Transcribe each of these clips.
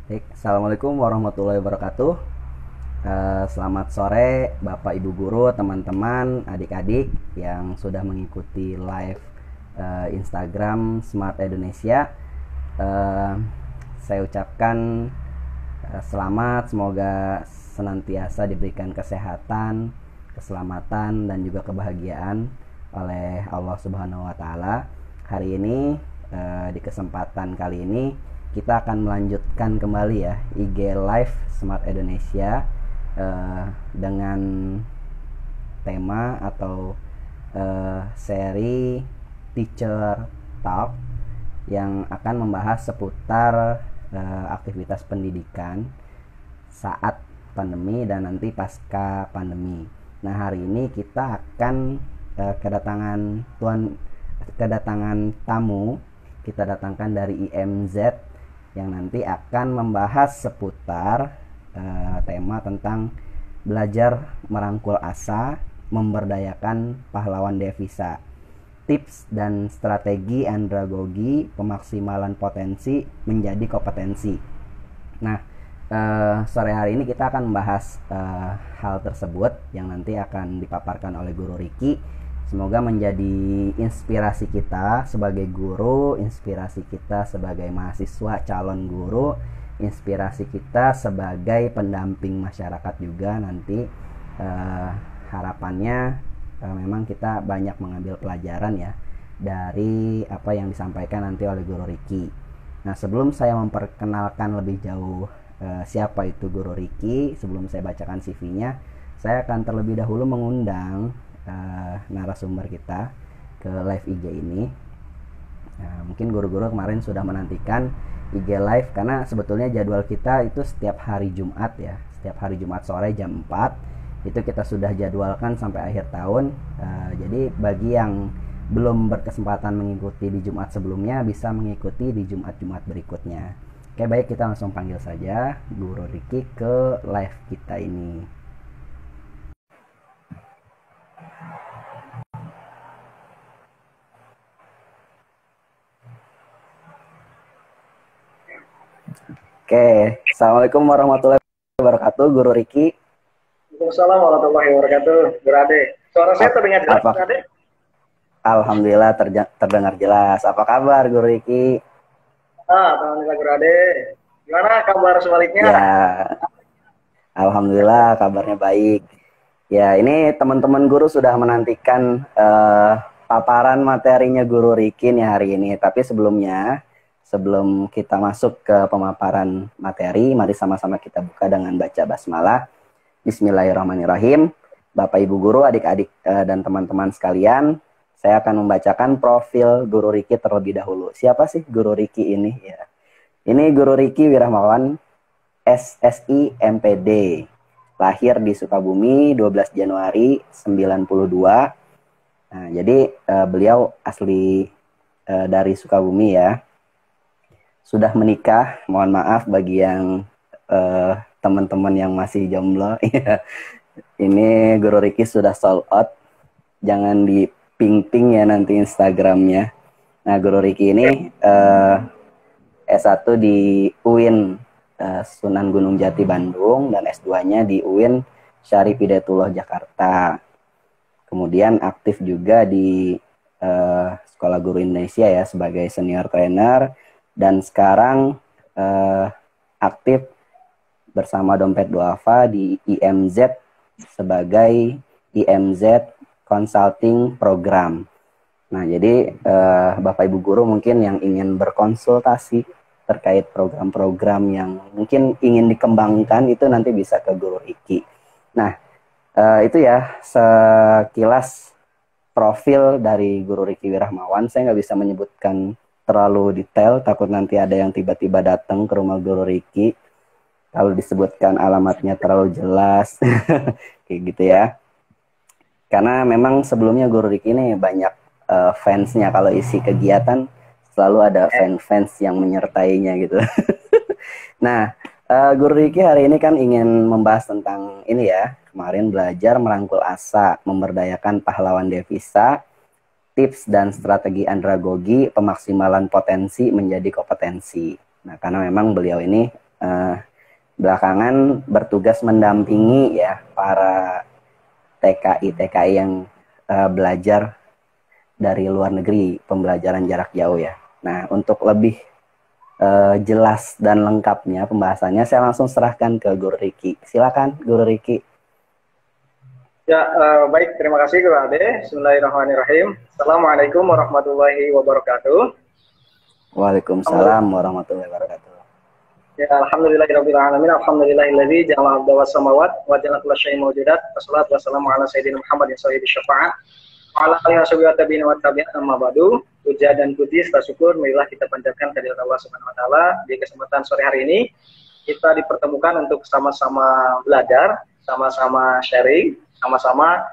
Baik, Assalamualaikum warahmatullahi wabarakatuh. Selamat sore Bapak Ibu Guru, teman-teman, adik-adik yang sudah mengikuti live Instagram Smart Indonesia. Eh, saya ucapkan selamat, semoga senantiasa diberikan kesehatan, keselamatan, dan juga kebahagiaan oleh Allah Subhanahu wa Ta'ala. Hari ini, di kesempatan kali ini, kita akan melanjutkan kembali ya IG Live Smart Indonesia dengan tema atau seri Teacher Talk yang akan membahas seputar aktivitas pendidikan saat pandemi dan nanti pasca pandemi. Nah, hari ini kita akan kedatangan tamu. Kita datangkan dari IMZ yang nanti akan membahas seputar tema tentang belajar merangkul asa, memberdayakan pahlawan devisa, tips dan strategi andragogi pemaksimalan potensi menjadi kompetensi. Nah, sore hari ini kita akan membahas hal tersebut yang nanti akan dipaparkan oleh Guru Riki. Semoga menjadi inspirasi kita sebagai guru, inspirasi kita sebagai mahasiswa calon guru, inspirasi kita sebagai pendamping masyarakat juga nanti. Harapannya memang kita banyak mengambil pelajaran ya dari apa yang disampaikan nanti oleh Guru Riki. Nah, sebelum saya memperkenalkan lebih jauh siapa itu Guru Riki, sebelum saya bacakan CV-nya, saya akan terlebih dahulu mengundang narasumber kita ke live IG ini. Nah, mungkin guru-guru kemarin sudah menantikan IG live karena sebetulnya jadwal kita itu setiap hari Jumat ya, setiap hari Jumat sore jam 4 itu kita sudah jadwalkan sampai akhir tahun. Jadi bagi yang belum berkesempatan mengikuti di Jumat sebelumnya bisa mengikuti di Jumat-Jumat berikutnya. Oke, baik, kita langsung panggil saja Guru Riki ke live kita ini. Oke, Assalamualaikum warahmatullahi wabarakatuh, Guru Riki. Waalaikumsalam warahmatullahi wabarakatuh, Berade. Suara saya terdengar jelas, Berade? Alhamdulillah terdengar jelas. Apa kabar, Guru Riki? Alhamdulillah, Berade. Gimana kabar sebaliknya? Ya, Alhamdulillah kabarnya baik. Ya, ini teman-teman guru sudah menantikan paparan materinya Guru Riki nih hari ini. Tapi sebelum kita masuk ke pemaparan materi, mari sama-sama kita buka dengan baca basmalah. Bismillahirrahmanirrahim. Bapak Ibu Guru, adik-adik dan teman-teman sekalian, saya akan membacakan profil Guru Riki terlebih dahulu. Siapa sih Guru Riki ini? Ya. Ini Guru Riki Wirahmawan, SSI MPD. Lahir di Sukabumi 12 Januari 92. Nah, jadi beliau asli dari Sukabumi ya. Sudah menikah, mohon maaf bagi yang teman-teman yang masih jomblo. Ini Guru Riki sudah sold out. Jangan di ping-ping ya nanti Instagramnya. Nah, Guru Riki ini S1 di UIN Sunan Gunung Jati Bandung dan S2-nya di UIN Syarif Hidayatullah Jakarta. Kemudian aktif juga di Sekolah Guru Indonesia ya sebagai senior trainer. Dan sekarang aktif bersama Dompet Duafa di IMZ sebagai IMZ Consulting Program. Nah, jadi Bapak Ibu Guru mungkin yang ingin berkonsultasi terkait program-program yang mungkin ingin dikembangkan itu nanti bisa ke Guru Riki. Nah, itu ya sekilas profil dari Guru Riki Wirahmawan. Saya nggak bisa menyebutkan terlalu detail, takut nanti ada yang tiba-tiba datang ke rumah Guru Riki kalau disebutkan alamatnya terlalu jelas. Kayak gitu ya. Karena memang sebelumnya Guru Riki ini banyak fansnya. Kalau isi kegiatan selalu ada fans yang menyertainya gitu. Nah, Guru Riki hari ini kan ingin membahas tentang ini ya. Kemarin belajar merangkul asa, memberdayakan pahlawan devisa, tips dan strategi andragogi pemaksimalan potensi menjadi kompetensi. Nah, karena memang beliau ini eh, belakangan bertugas mendampingi ya para TKI yang belajar dari luar negeri, pembelajaran jarak jauh ya. Nah, untuk lebih jelas dan lengkapnya pembahasannya, saya langsung serahkan ke Guru Riki. Silakan, Guru Riki. Ya, baik. Terima kasih, Guru Ade. Bismillahirrahmanirrahim. Assalamualaikum warahmatullahi wabarakatuh. Waalaikumsalam warahmatullahi wabarakatuh. Ya, alhamdulillahirabbil alamin. Alhamdulillahilladzi ja'ala al-arda was samawat wa ja'ala kulla syai'in mawjudat. Wassalatu wassalamu ala sayyidina Muhammadin shahidis syafa'at. Wa ala alihi wa tabi'in wa tabi'in amma ba'du. Puja dan puji serta syukur marilah kita panjatkan kehadirat Allah Subhanahu wa taala. Di kesempatan sore hari ini kita dipertemukan untuk sama-sama belajar, sama-sama sharing, sama-sama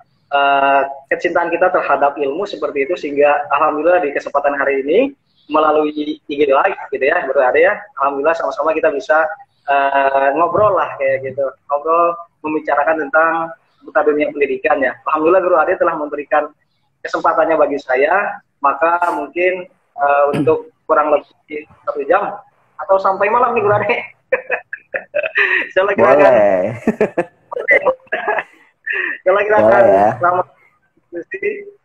kecintaan kita terhadap ilmu seperti itu, sehingga alhamdulillah di kesempatan hari ini melalui IG Live gitu ya, Guru Ade ya, alhamdulillah sama-sama kita bisa ngobrol lah kayak gitu, ngobrol membicarakan tentang seputar dunia pendidikan ya. Alhamdulillah Guru Ade telah memberikan kesempatannya bagi saya, maka mungkin untuk kurang lebih 1 jam atau sampai malam nih Guru Ade. Saya kira-kira selama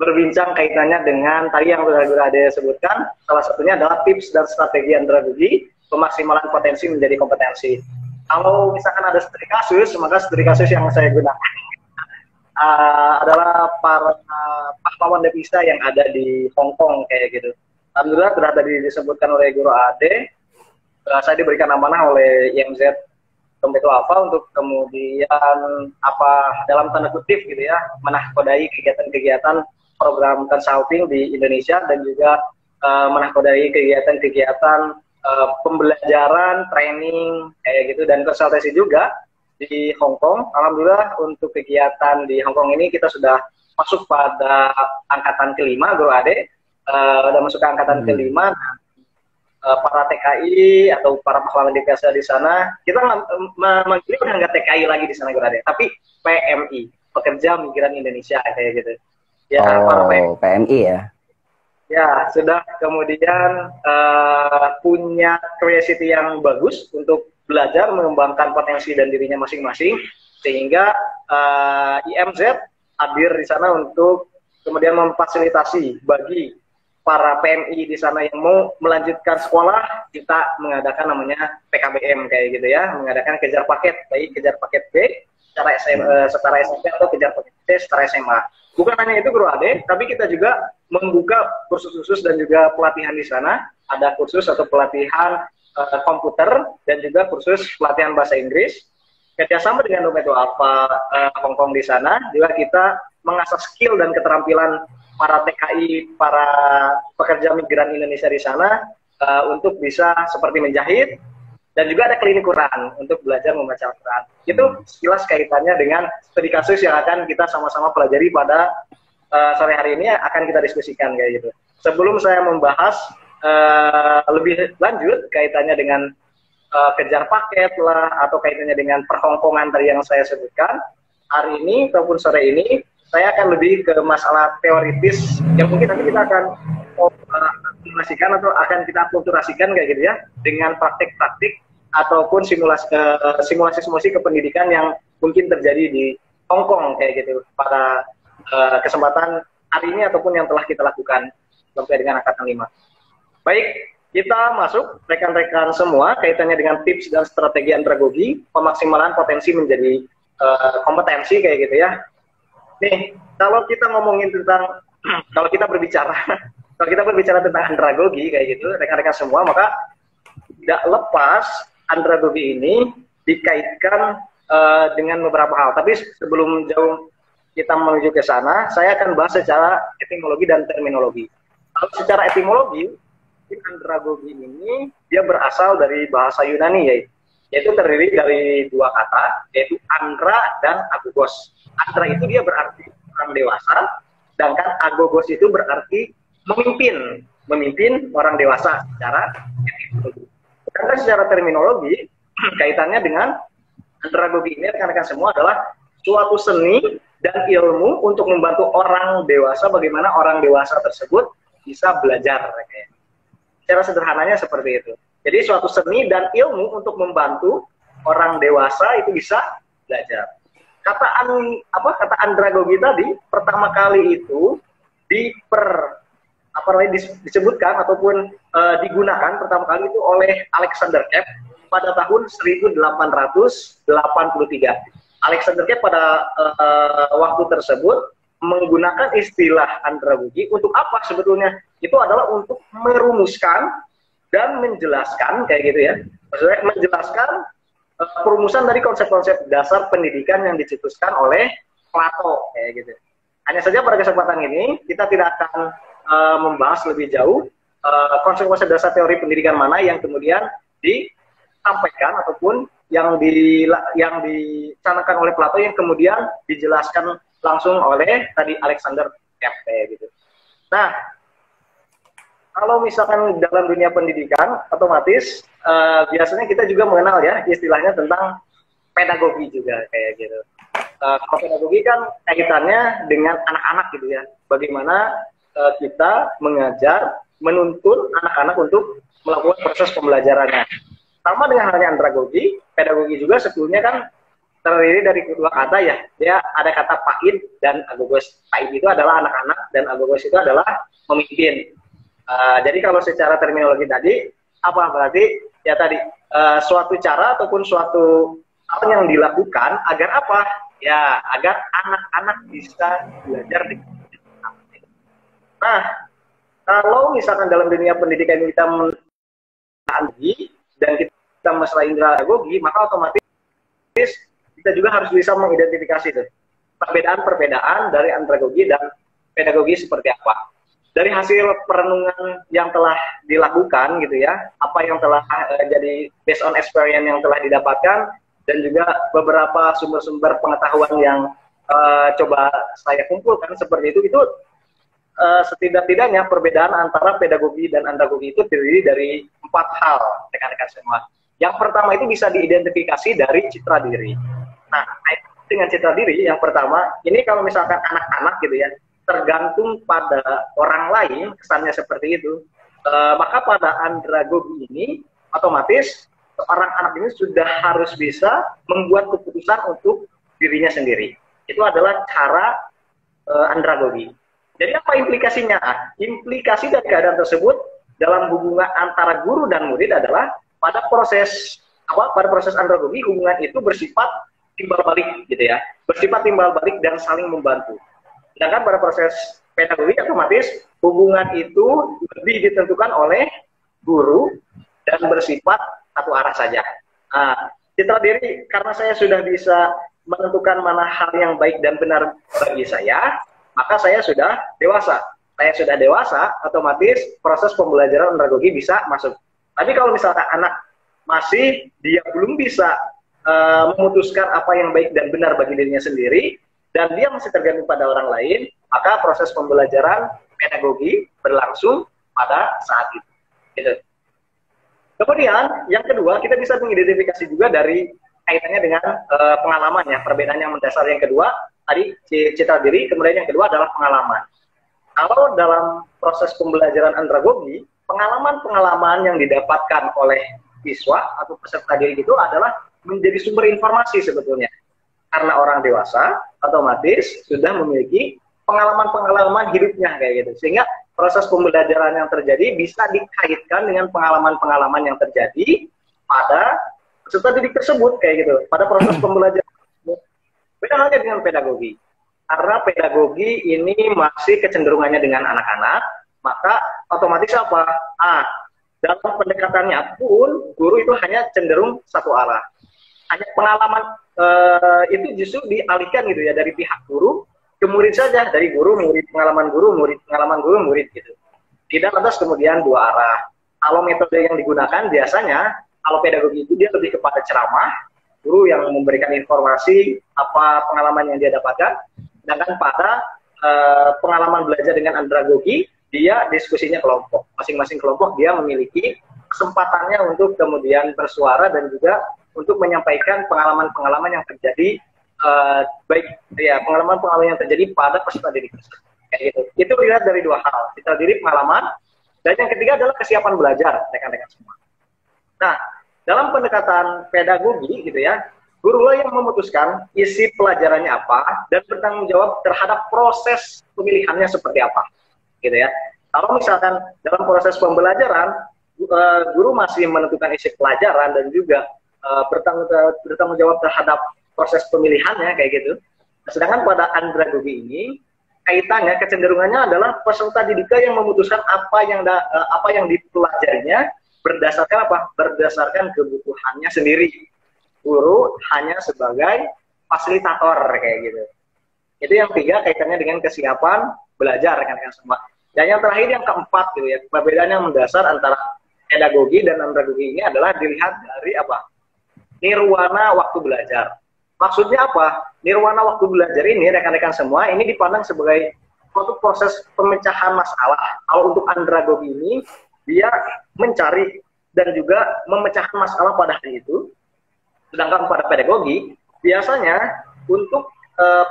berbincang kaitannya dengan tadi yang sudah Guru Ade sebutkan, salah satunya adalah tips dan strategi andragogi pemaksimalan potensi menjadi kompetensi. Kalau misalkan ada studi kasus, maka studi kasus yang saya gunakan adalah para pahlawan devisa yang ada di Hong Kong kayak gitu. Alhamdulillah sudah tadi disebutkan oleh Guru Ade, saya diberikan amanah oleh IMZ Dompet Alpha untuk kemudian dalam tanda kutip gitu ya, menahkodai kegiatan-kegiatan program consulting di Indonesia dan juga menahkodai kegiatan-kegiatan pembelajaran, training kayak gitu, dan konsultasi juga di Hong Kong. Alhamdulillah untuk kegiatan di Hong Kong ini kita sudah masuk pada angkatan kelima, Guru Ade, sudah masuk ke angkatan kelima. Para TKI atau para pahlawan devisa di sana, kita manggilnya udah nggak TKI lagi di sana Guru Ade, tapi PMI, Pekerja Migran Indonesia kayak gitu. Ya, para PMI ya. Ya, sudah kemudian punya curiosity yang bagus untuk belajar mengembangkan potensi dan dirinya masing-masing, sehingga IMZ hadir di sana untuk kemudian memfasilitasi bagi para PMI di sana yang mau melanjutkan sekolah. Kita mengadakan namanya PKBM kayak gitu ya, mengadakan kejar paket, baik kejar paket B secara SMP atau kejar paket C secara SMA. Bukan hanya itu Guru Ade, tapi kita juga membuka kursus khusus dan juga pelatihan di sana. Ada kursus atau pelatihan komputer dan juga kursus pelatihan bahasa Inggris. Kerjasama dengan Dompet Alpha Hong Kong di sana, juga kita mengasah skill dan keterampilan para TKI, para pekerja migran Indonesia di sana untuk bisa seperti menjahit, dan juga ada klinik Quran untuk belajar membaca Al-Quran. Itu sekilas kaitannya dengan studi kasus yang akan kita sama-sama pelajari pada sore hari ini, akan kita diskusikan kayak gitu. Sebelum saya membahas lebih lanjut kaitannya dengan kejar paket lah, atau kaitannya dengan perhongkongan tadi yang saya sebutkan, hari ini ataupun sore ini saya akan lebih ke masalah teoritis yang mungkin nanti kita akan simulasikan atau akan kita akulturasikan kayak gitu ya, dengan praktik-praktik ataupun simulasi kependidikan yang mungkin terjadi di Hong Kong kayak gitu pada kesempatan hari ini ataupun yang telah kita lakukan sampai dengan angkatan 5. Baik, kita masuk rekan-rekan semua kaitannya dengan tips dan strategi andragogi pemaksimalan potensi menjadi kompetensi kayak gitu ya. Nih, kalau kita ngomongin tentang kalau kita berbicara tentang andragogi kayak gitu, rekan-rekan semua, maka tidak lepas andragogi ini dikaitkan dengan beberapa hal. Tapi sebelum jauh kita menuju ke sana, saya akan bahas secara etimologi dan terminologi. Kalau secara etimologi, andragogi ini dia berasal dari bahasa Yunani, yaitu terdiri dari 2 kata, yaitu andra dan agogos. Andra itu dia berarti orang dewasa, sedangkan agogos itu berarti memimpin orang dewasa secara etimologi. Karena secara terminologi kaitannya dengan andragogi ini rekan-rekan semua adalah suatu seni dan ilmu untuk membantu orang dewasa, bagaimana orang dewasa tersebut bisa belajar. Secara sederhananya seperti itu. Jadi suatu seni dan ilmu untuk membantu orang dewasa itu bisa belajar. Kata andragogi tadi pertama kali itu disebutkan ataupun digunakan pertama kali itu oleh Alexander Kepp pada tahun 1883. Alexander Kepp pada waktu tersebut menggunakan istilah andragogi untuk apa sebetulnya? Itu adalah untuk merumuskan dan menjelaskan kayak gitu ya. Maksudnya menjelaskan perumusan dari konsep-konsep dasar pendidikan yang dicetuskan oleh Plato kayak gitu. Hanya saja pada kesempatan ini kita tidak akan membahas lebih jauh konsep-konsep dasar teori pendidikan mana yang kemudian disampaikan ataupun yang dicanangkan oleh Plato yang kemudian dijelaskan langsung oleh tadi Alexander Kepp gitu. Nah, kalau misalkan dalam dunia pendidikan, otomatis biasanya kita juga mengenal ya istilahnya tentang pedagogi juga kayak gitu. Kalau pedagogi kan kaitannya dengan anak-anak gitu ya. Bagaimana kita mengajar, menuntun anak-anak untuk melakukan proses pembelajarannya. Sama dengan halnya andragogi, pedagogi juga sebetulnya kan terdiri dari kedua kata ya. Dia ada kata paid dan agogos. Paid itu adalah anak-anak dan agogos itu adalah memimpin. Jadi kalau secara terminologi tadi, apa berarti ya tadi suatu cara ataupun suatu hal yang dilakukan agar apa? Ya agar anak-anak bisa belajar dengan. Nah, kalau misalkan dalam dunia pendidikan kita mengenali dan kita masalah andragogi, maka otomatis kita juga harus bisa mengidentifikasi tuh perbedaan-perbedaan dari andragogi dan pedagogi seperti apa. Dari hasil perenungan yang telah dilakukan gitu ya, apa yang telah jadi based on experience yang telah didapatkan dan juga beberapa sumber-sumber pengetahuan yang coba saya kumpulkan seperti itu setidak-tidaknya perbedaan antara pedagogi dan andragogi itu terdiri dari 4 hal rekan-rekan semua. Yang pertama itu bisa diidentifikasi dari citra diri. Nah, dengan citra diri yang pertama, ini kalau misalkan anak-anak gitu ya, tergantung pada orang lain, kesannya seperti itu, maka pada andragogi ini, otomatis seorang anak ini sudah harus bisa membuat keputusan untuk dirinya sendiri. Itu adalah cara andragogi. Jadi apa implikasinya? Implikasi dari keadaan tersebut dalam hubungan antara guru dan murid adalah pada proses andragogi hubungan itu bersifat timbal balik gitu ya, bersifat timbal balik dan saling membantu. Sedangkan pada proses pedagogi otomatis hubungan itu lebih ditentukan oleh guru dan bersifat satu arah saja. Nah, citra diri karena saya sudah bisa menentukan mana hal yang baik dan benar bagi saya, maka saya sudah dewasa. Saya sudah dewasa, otomatis proses pembelajaran andragogi bisa masuk. Tapi kalau misalkan anak dia belum bisa memutuskan apa yang baik dan benar bagi dirinya sendiri, dan dia masih tergantung pada orang lain, maka proses pembelajaran pedagogi berlangsung pada saat itu. Gitu. Kemudian, yang kedua, kita bisa mengidentifikasi juga dari kaitannya dengan pengalaman ya, perbedaan yang mendasar yang kedua, tadi citra diri, kemudian yang kedua adalah pengalaman. Kalau dalam proses pembelajaran andragogi, pengalaman-pengalaman yang didapatkan oleh siswa atau peserta didik itu adalah menjadi sumber informasi sebetulnya. Karena orang dewasa otomatis sudah memiliki pengalaman-pengalaman hidupnya kayak gitu. Sehingga proses pembelajaran yang terjadi bisa dikaitkan dengan pengalaman-pengalaman yang terjadi pada peserta didik tersebut kayak gitu. Pada proses pembelajaran tersebut. Beda halnya dengan pedagogi. Karena pedagogi ini masih kecenderungannya dengan anak-anak, maka otomatis apa? Dalam pendekatannya pun guru itu hanya cenderung satu arah. Hanya pengalaman itu justru dialihkan gitu ya dari pihak guru ke murid saja, dari guru murid pengalaman guru murid gitu. Tidak lantas kemudian dua arah. Kalau metode yang digunakan biasanya kalau pedagogi itu dia lebih kepada ceramah, guru yang memberikan informasi apa pengalaman yang dia dapatkan. Sedangkan pada pengalaman belajar dengan andragogi, dia diskusinya kelompok. Masing-masing kelompok dia memiliki kesempatannya untuk kemudian bersuara dan juga untuk menyampaikan pengalaman-pengalaman yang terjadi baik ya pengalaman-pengalaman yang terjadi pada peserta didik kayak gitu. Itu dilihat dari dua hal, citra diri, pengalaman, dan yang ketiga adalah kesiapan belajar rekan-rekan semua. Nah, dalam pendekatan pedagogi gitu ya, gurulah yang memutuskan isi pelajarannya apa dan bertanggung jawab terhadap proses pemilihannya seperti apa, gitu ya. Kalau misalkan dalam proses pembelajaran, guru masih menentukan isi pelajaran dan juga bertanggung jawab terhadap proses pemilihannya kayak gitu. Sedangkan pada andragogi ini kaitannya kecenderungannya adalah peserta didik yang memutuskan apa yang dipelajarinya berdasarkan apa? Berdasarkan kebutuhannya sendiri. Guru hanya sebagai fasilitator kayak gitu. Itu yang tiga kaitannya dengan kesiapan belajar rekan-rekan semua. Dan yang terakhir yang keempat gitu ya, perbedaan yang mendasar antara pedagogi dan andragogi ini adalah dilihat dari apa? Nirwana waktu belajar. Maksudnya apa? Nirwana waktu belajar ini rekan-rekan semua ini dipandang sebagai suatu proses pemecahan masalah. Kalau untuk andragogi ini dia mencari dan juga memecahkan masalah pada hari itu. Sedangkan pada pedagogi biasanya untuk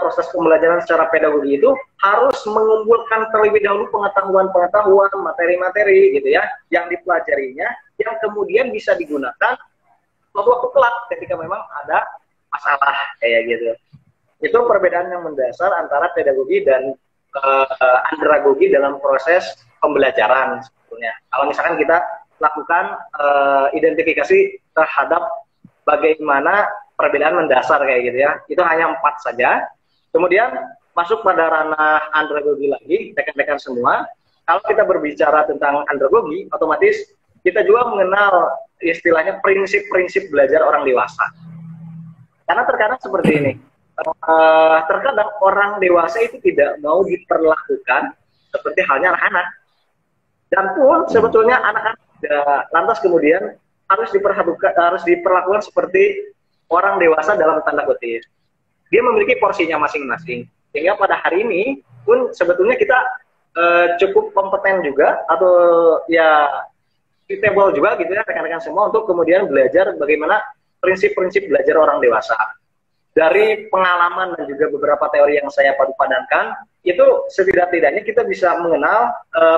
proses pembelajaran secara pedagogi itu harus mengumpulkan terlebih dahulu pengetahuan-pengetahuan, materi-materi gitu ya, yang dipelajarinya, yang kemudian bisa digunakan waktu-waktu kelak ketika memang ada masalah kayak gitu. Itu perbedaan yang mendasar antara pedagogi dan andragogi dalam proses pembelajaran sebetulnya. Kalau misalkan kita lakukan identifikasi terhadap bagaimana perbedaan mendasar kayak gitu ya, itu hanya 4 saja. Kemudian masuk pada ranah andragogi lagi, rekan-rekan semua. Kalau kita berbicara tentang andragogi, otomatis kita juga mengenal istilahnya prinsip-prinsip belajar orang dewasa. Karena terkadang seperti ini, terkadang orang dewasa itu tidak mau diperlakukan seperti halnya anak-anak. Dan pun sebetulnya anak-anak tidak lantas kemudian harus diperlakukan seperti orang dewasa dalam tanda kutip. Dia memiliki porsinya masing-masing. Sehingga pada hari ini pun sebetulnya kita cukup kompeten juga atau ya suitable juga gitu ya rekan-rekan semua untuk kemudian belajar bagaimana prinsip-prinsip belajar orang dewasa. Dari pengalaman dan juga beberapa teori yang saya padupadankan, itu setidak-tidaknya kita bisa mengenal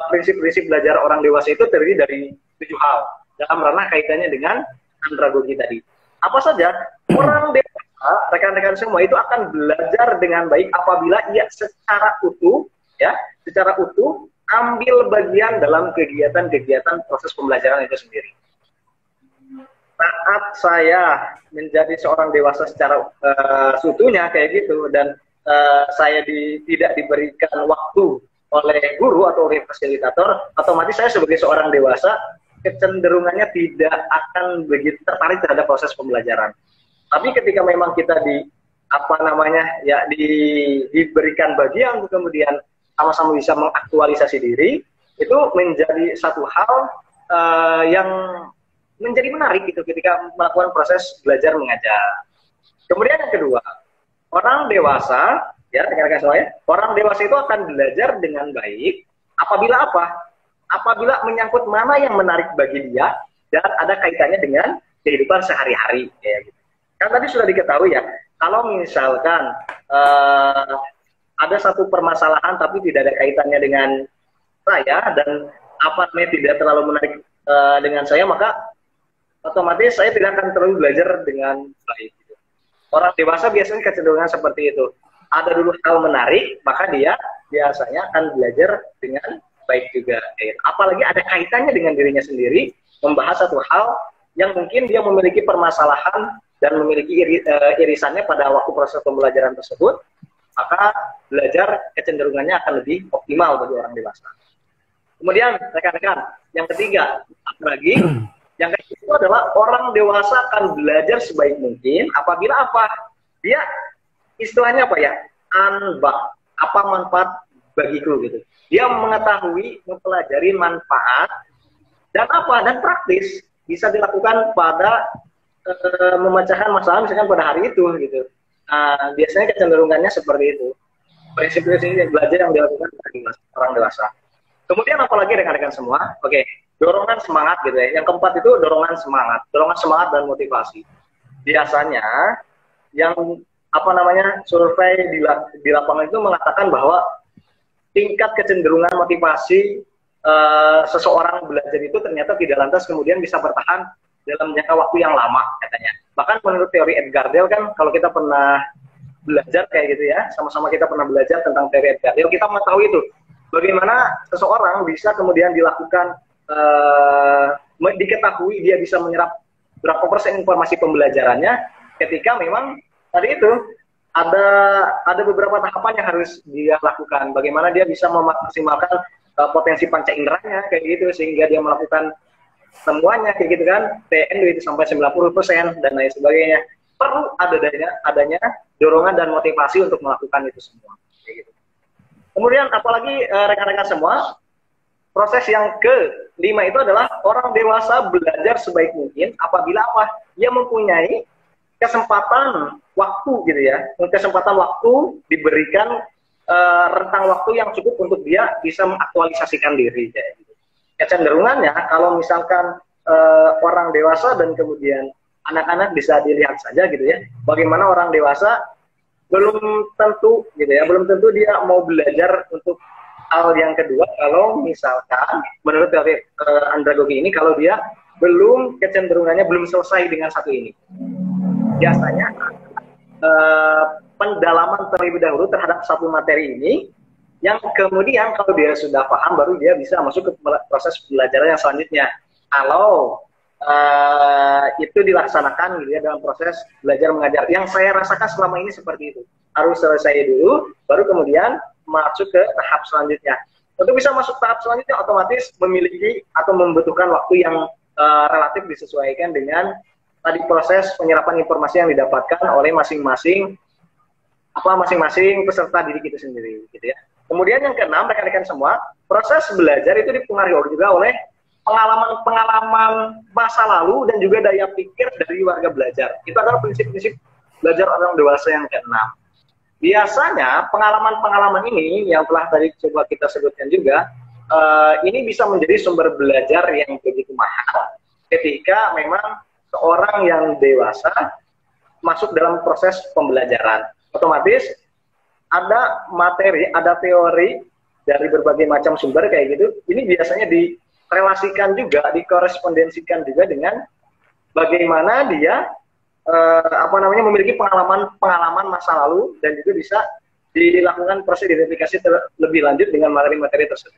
prinsip-prinsip belajar orang dewasa itu terdiri dari 7 hal dalam ranah kaitannya dengan andragogi tadi. Apa saja? Orang dewasa, rekan-rekan semua itu akan belajar dengan baik apabila ia secara utuh ambil bagian dalam kegiatan-kegiatan proses pembelajaran itu sendiri. Saat saya menjadi seorang dewasa secara seutuhnya kayak gitu dan saya tidak diberikan waktu oleh guru atau oleh fasilitator, otomatis saya sebagai seorang dewasa kecenderungannya tidak akan begitu tertarik terhadap proses pembelajaran. Tapi ketika memang kita diberikan bagian untuk kemudian sama-sama bisa mengaktualisasi diri, itu menjadi satu hal yang menjadi menarik gitu ketika melakukan proses belajar mengajar. Kemudian yang kedua, orang dewasa, ya rekan-rekan semuanya, orang dewasa itu akan belajar dengan baik apabila apa? Apabila menyangkut mana yang menarik bagi dia dan ada kaitannya dengan kehidupan sehari-hari kayak gitu. Kan tadi sudah diketahui ya, kalau misalkan ada satu permasalahan tapi tidak ada kaitannya dengan saya dan tidak terlalu menarik dengan saya, maka otomatis saya tidak akan terlalu belajar dengan baik. Gitu. Orang dewasa biasanya kecenderungan seperti itu. Ada dulu hal menarik, maka dia biasanya akan belajar dengan baik juga. Apalagi ada kaitannya dengan dirinya sendiri, membahas satu hal yang mungkin dia memiliki permasalahan dan memiliki irisannya pada waktu proses pembelajaran tersebut, maka belajar kecenderungannya akan lebih optimal bagi orang dewasa. Kemudian rekan-rekan, yang ketiga, lagi yang ketiga itu adalah orang dewasa akan belajar sebaik mungkin apabila apa? Dia istilahnya apa ya? Apa manfaat bagiku gitu. Dia mengetahui, mempelajari manfaat dan praktis bisa dilakukan pada memecahkan masalah misalkan pada hari itu gitu. Biasanya kecenderungannya seperti itu. Prinsip-prinsip belajar yang dilakukan orang dewasa. Kemudian apalagi rekan-rekan semua, dorongan semangat gitu ya. Yang keempat itu dorongan semangat dan motivasi. Biasanya yang survei di lapangan itu mengatakan bahwa tingkat kecenderungan motivasi seseorang belajar itu ternyata tidak lantas kemudian bisa bertahan dalam jangka waktu yang lama katanya. Bahkan menurut teori Edgar Dale kan, kalau kita pernah belajar kayak gitu ya, sama-sama kita pernah belajar tentang teori Edgar Dale, kita mengetahui itu bagaimana seseorang bisa kemudian dilakukan diketahui dia bisa menyerap berapa persen informasi pembelajarannya ketika memang tadi itu ada beberapa tahapan yang harus dia lakukan. Bagaimana dia bisa memaksimalkan potensi panca inderanya kayak gitu sehingga dia melakukan semuanya kayak gitu kan, TN itu sampai 90% dan lain sebagainya. Perlu adanya dorongan dan motivasi untuk melakukan itu semua kayak gitu. Kemudian apalagi rekan-rekan semua, proses yang kelima itu adalah orang dewasa belajar sebaik mungkin apabila apa? Dia mempunyai kesempatan waktu gitu ya. Kesempatan waktu diberikan rentang waktu yang cukup untuk dia bisa mengaktualisasikan diri. Gitu. Kecenderungannya kalau misalkan orang dewasa dan kemudian anak-anak bisa dilihat saja gitu ya. Bagaimana orang dewasa belum tentu gitu ya, belum tentu dia mau belajar untuk hal yang kedua kalau misalkan menurut teori andragogi ini kalau dia belum kecenderungannya belum selesai dengan satu ini. Biasanya pendalaman terlebih dahulu terhadap satu materi ini yang kemudian kalau dia sudah paham baru dia bisa masuk ke proses pembelajaran yang selanjutnya. Kalau itu dilaksanakan gitu ya dalam proses belajar mengajar. Yang saya rasakan selama ini seperti itu. Harus selesai dulu baru kemudian masuk ke tahap selanjutnya. Untuk bisa masuk tahap selanjutnya otomatis memiliki atau membutuhkan waktu yang relatif disesuaikan dengan tadi proses penyerapan informasi yang didapatkan oleh masing-masing peserta didik itu sendiri gitu ya. Kemudian yang keenam, rekan-rekan semua, proses belajar itu dipengaruhi juga oleh pengalaman masa lalu dan juga daya pikir dari warga belajar. Itu adalah prinsip-prinsip belajar orang dewasa yang keenam. Biasanya pengalaman-pengalaman ini yang telah tadi coba kita sebutkan juga, ini bisa menjadi sumber belajar yang begitu mahal ketika memang seorang yang dewasa masuk dalam proses pembelajaran. Otomatis ada materi, ada teori dari berbagai macam sumber kayak gitu. Ini biasanya direlasikan juga, dikorespondensikan juga dengan bagaimana dia memiliki pengalaman masa lalu dan juga bisa dilakukan proses identifikasi lebih lanjut dengan materi-materi tersebut.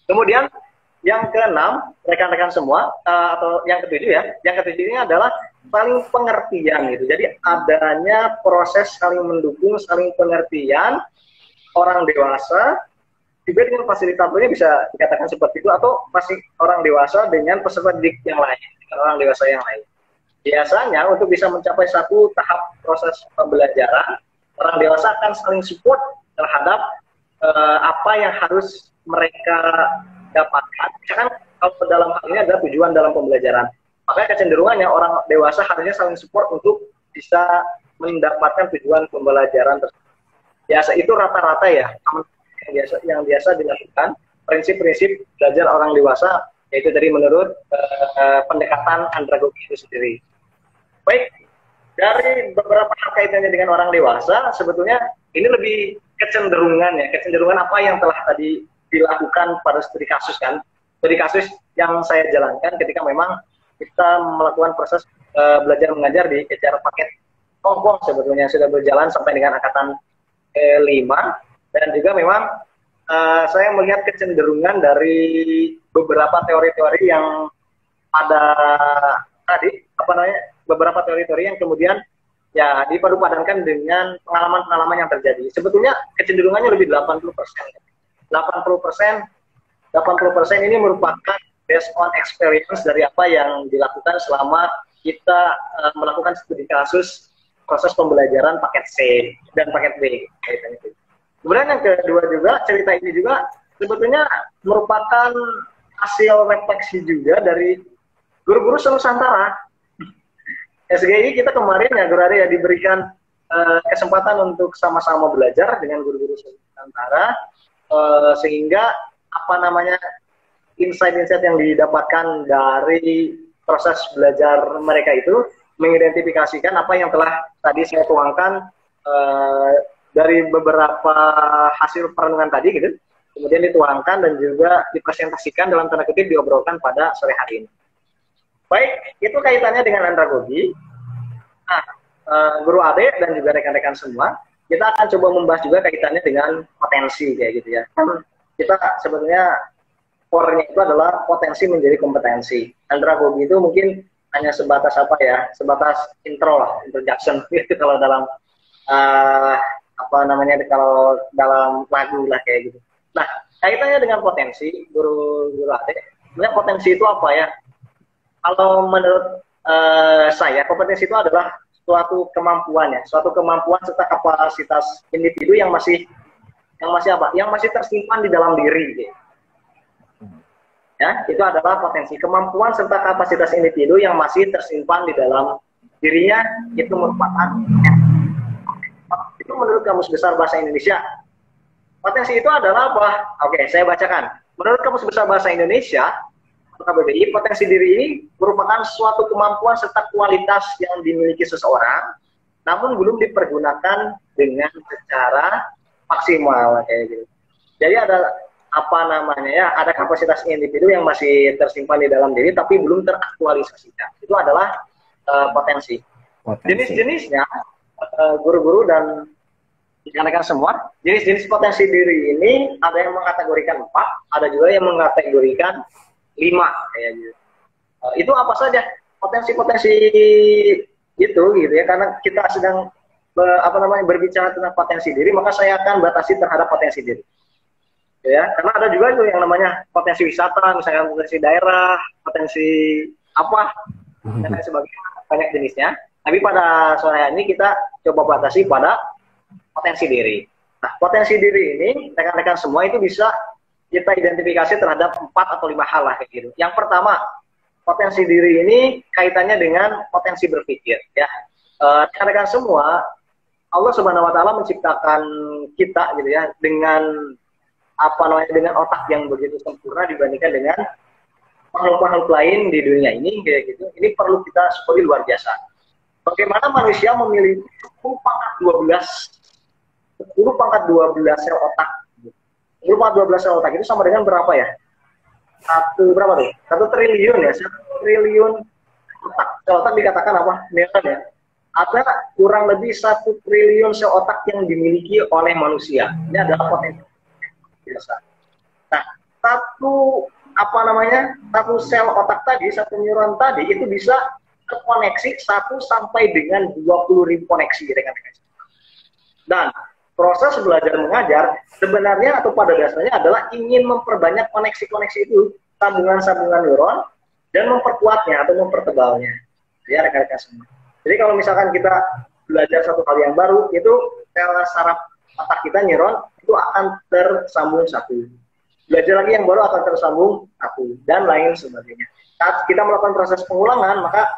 Kemudian yang keenam, rekan-rekan semua, atau yang ketujuh ya, yang ketujuh ini adalah saling pengertian gitu. Jadi adanya proses saling mendukung, saling pengertian orang dewasa juga dengan fasilitatornya bisa dikatakan seperti itu, atau masih orang dewasa dengan peserta didik yang lain, dengan orang dewasa yang lain. Biasanya untuk bisa mencapai satu tahap proses pembelajaran, orang dewasa akan saling support terhadap apa yang harus mereka dapatkan. Misalkan kalau dalam hal ini adalah tujuan dalam pembelajaran, maka kecenderungannya orang dewasa harusnya saling support untuk bisa mendapatkan tujuan pembelajaran tersebut. Biasa itu rata-rata ya yang biasa dilakukan prinsip-prinsip belajar orang dewasa, yaitu dari menurut pendekatan andragogi itu sendiri. Baik, dari beberapa hal kaitannya dengan orang dewasa, sebetulnya ini lebih kecenderungan apa yang telah tadi dilakukan pada studi kasus kan. Studi kasus yang saya jalankan ketika memang kita melakukan proses belajar mengajar di acara paket Hongkong sebetulnya sudah berjalan sampai dengan angkatan 5, dan juga memang saya melihat kecenderungan dari beberapa teori-teori yang ada tadi, beberapa teori-teori yang kemudian ya dipadu-padankan dengan pengalaman-pengalaman yang terjadi. Sebetulnya kecenderungannya lebih 80%. 80% ini merupakan based on experience dari apa yang dilakukan selama kita melakukan studi kasus proses pembelajaran paket C dan paket B. Kemudian yang kedua juga, cerita ini juga sebetulnya merupakan hasil refleksi juga dari guru-guru Nusantara. SGI kita kemarin ya Guru Ari ya diberikan kesempatan untuk sama-sama belajar dengan guru-guru Nusantara, sehingga insight-insight yang didapatkan dari proses belajar mereka itu mengidentifikasikan apa yang telah tadi saya tuangkan dari beberapa hasil perenungan tadi gitu, kemudian dituangkan dan juga dipresentasikan dalam tanda kutip diobrolkan pada sore hari ini. Baik, itu kaitannya dengan andragogi. Nah, Guru Ade dan juga rekan-rekan semua, kita akan coba membahas juga kaitannya dengan potensi kayak gitu ya. Kita sebetulnya core-nya itu adalah potensi menjadi kompetensi. Andragogi itu mungkin hanya sebatas apa ya, sebatas intro lah, introduction gitu kalau dalam apa namanya, kalau dalam lagu lah kayak gitu. Nah, kaitannya dengan potensi, Guru Ade, sebenarnya potensi itu apa ya? Kalau menurut saya, kompetensi itu adalah suatu kemampuan ya, suatu kemampuan serta kapasitas individu yang masih apa? Yang masih tersimpan di dalam diri. Gitu. Ya, itu adalah potensi, kemampuan serta kapasitas individu yang masih tersimpan di dalam dirinya, itu merupakan itu menurut Kamus Besar Bahasa Indonesia. Potensi itu adalah apa? Oke, saya bacakan. Menurut Kamus Besar Bahasa Indonesia, KBBI, potensi diri ini merupakan suatu kemampuan serta kualitas yang dimiliki seseorang, namun belum dipergunakan dengan secara maksimal kayak gitu. Jadi ada apa namanya ya, ada kapasitas individu yang masih tersimpan di dalam diri tapi belum teraktualisasikan. Itu adalah potensi. Jenis-jenisnya, guru-guru dan rekan-rekan semua, jenis-jenis potensi diri ini ada yang mengkategorikan 4, ada juga yang mengkategorikan 5 kayak gitu. Itu apa saja potensi-potensi itu gitu ya, karena kita sedang berbicara tentang potensi diri, maka saya akan batasi terhadap potensi diri. Ya, karena ada juga itu yang namanya potensi wisata, misalkan potensi daerah, potensi apa dan lain sebagainya, banyak jenisnya. Tapi pada sore ini kita coba batasi pada potensi diri. Nah, potensi diri ini rekan-rekan semua itu bisa kita identifikasi terhadap 4 atau 5 hal lah kayak gitu. Yang pertama, potensi diri ini kaitannya dengan potensi berpikir ya. Rekan-rekan semua, Allah Subhanahu wa taala menciptakan kita gitu ya dengan apa namanya, dengan otak yang begitu sempurna dibandingkan dengan makhluk-makhluk lain di dunia ini kayak gitu. Ini perlu kita syukuri luar biasa. Bagaimana manusia memiliki 10 pangkat 12 sel otak. 10 pangkat 12 sel otak itu sama dengan berapa ya? Berapa tuh? 1 triliun ya, 1 triliun otak. Sel otak dikatakan apa? Neuron ya. Ada kurang lebih 1 triliun sel otak yang dimiliki oleh manusia. Ini adalah potensi biasa. Nah, satu sel otak tadi, satu neuron tadi itu bisa terkoneksi 1 sampai dengan 20.000 koneksi rekan-rekan. Dan proses belajar mengajar sebenarnya atau pada dasarnya adalah ingin memperbanyak koneksi-koneksi itu, sambungan-sambungan neuron, dan memperkuatnya atau mempertebalnya. Ya rekan-rekan semua. Jadi kalau misalkan kita belajar satu hal yang baru, itu sel saraf otak kita, neuron, itu akan tersambung satu. Belajar lagi yang baru akan tersambung satu, dan lain sebagainya. Saat kita melakukan proses pengulangan, maka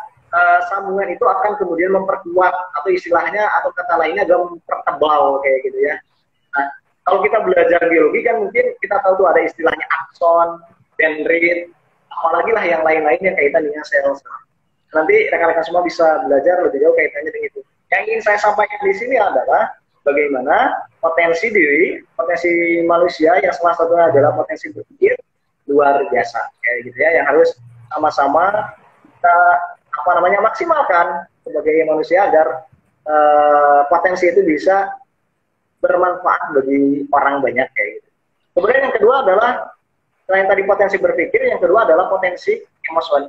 sambungan itu akan kemudian memperkuat, atau istilahnya atau kata lainnya agak mempertebal kayak gitu ya. Nah, kalau kita belajar biologi kan mungkin kita tahu tuh ada istilahnya akson, dendrit, apalagi lah yang lain-lain yang kaitan dengan sel. Nanti rekan-rekan semua bisa belajar lebih jauh kaitannya dengan itu. Yang ingin saya sampaikan di sini adalah bagaimana potensi diri, potensi manusia yang salah satunya adalah potensi berpikir luar biasa kayak gitu ya, yang harus sama-sama kita maksimalkan sebagai manusia agar potensi itu bisa bermanfaat bagi orang banyak kayak gitu. Kemudian yang kedua adalah selain tadi potensi berpikir, yang kedua adalah potensi emosi,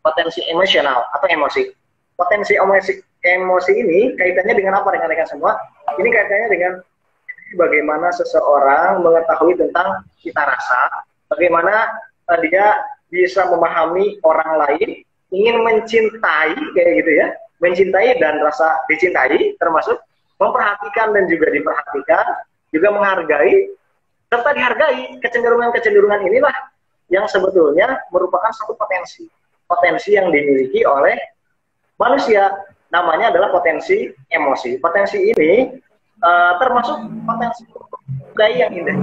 potensi emosional atau emosi. Potensi emosi ini kaitannya dengan apa rekan-rekan semua? Ini kaitannya dengan bagaimana seseorang mengetahui tentang cita rasa, bagaimana dia bisa memahami orang lain, ingin mencintai kayak gitu ya, mencintai dan rasa dicintai, termasuk memperhatikan dan juga diperhatikan, juga menghargai serta dihargai. Kecenderungan-kecenderungan inilah yang sebetulnya merupakan satu potensi yang dimiliki oleh manusia. Namanya adalah potensi emosi. Potensi ini termasuk potensi budaya yang indah.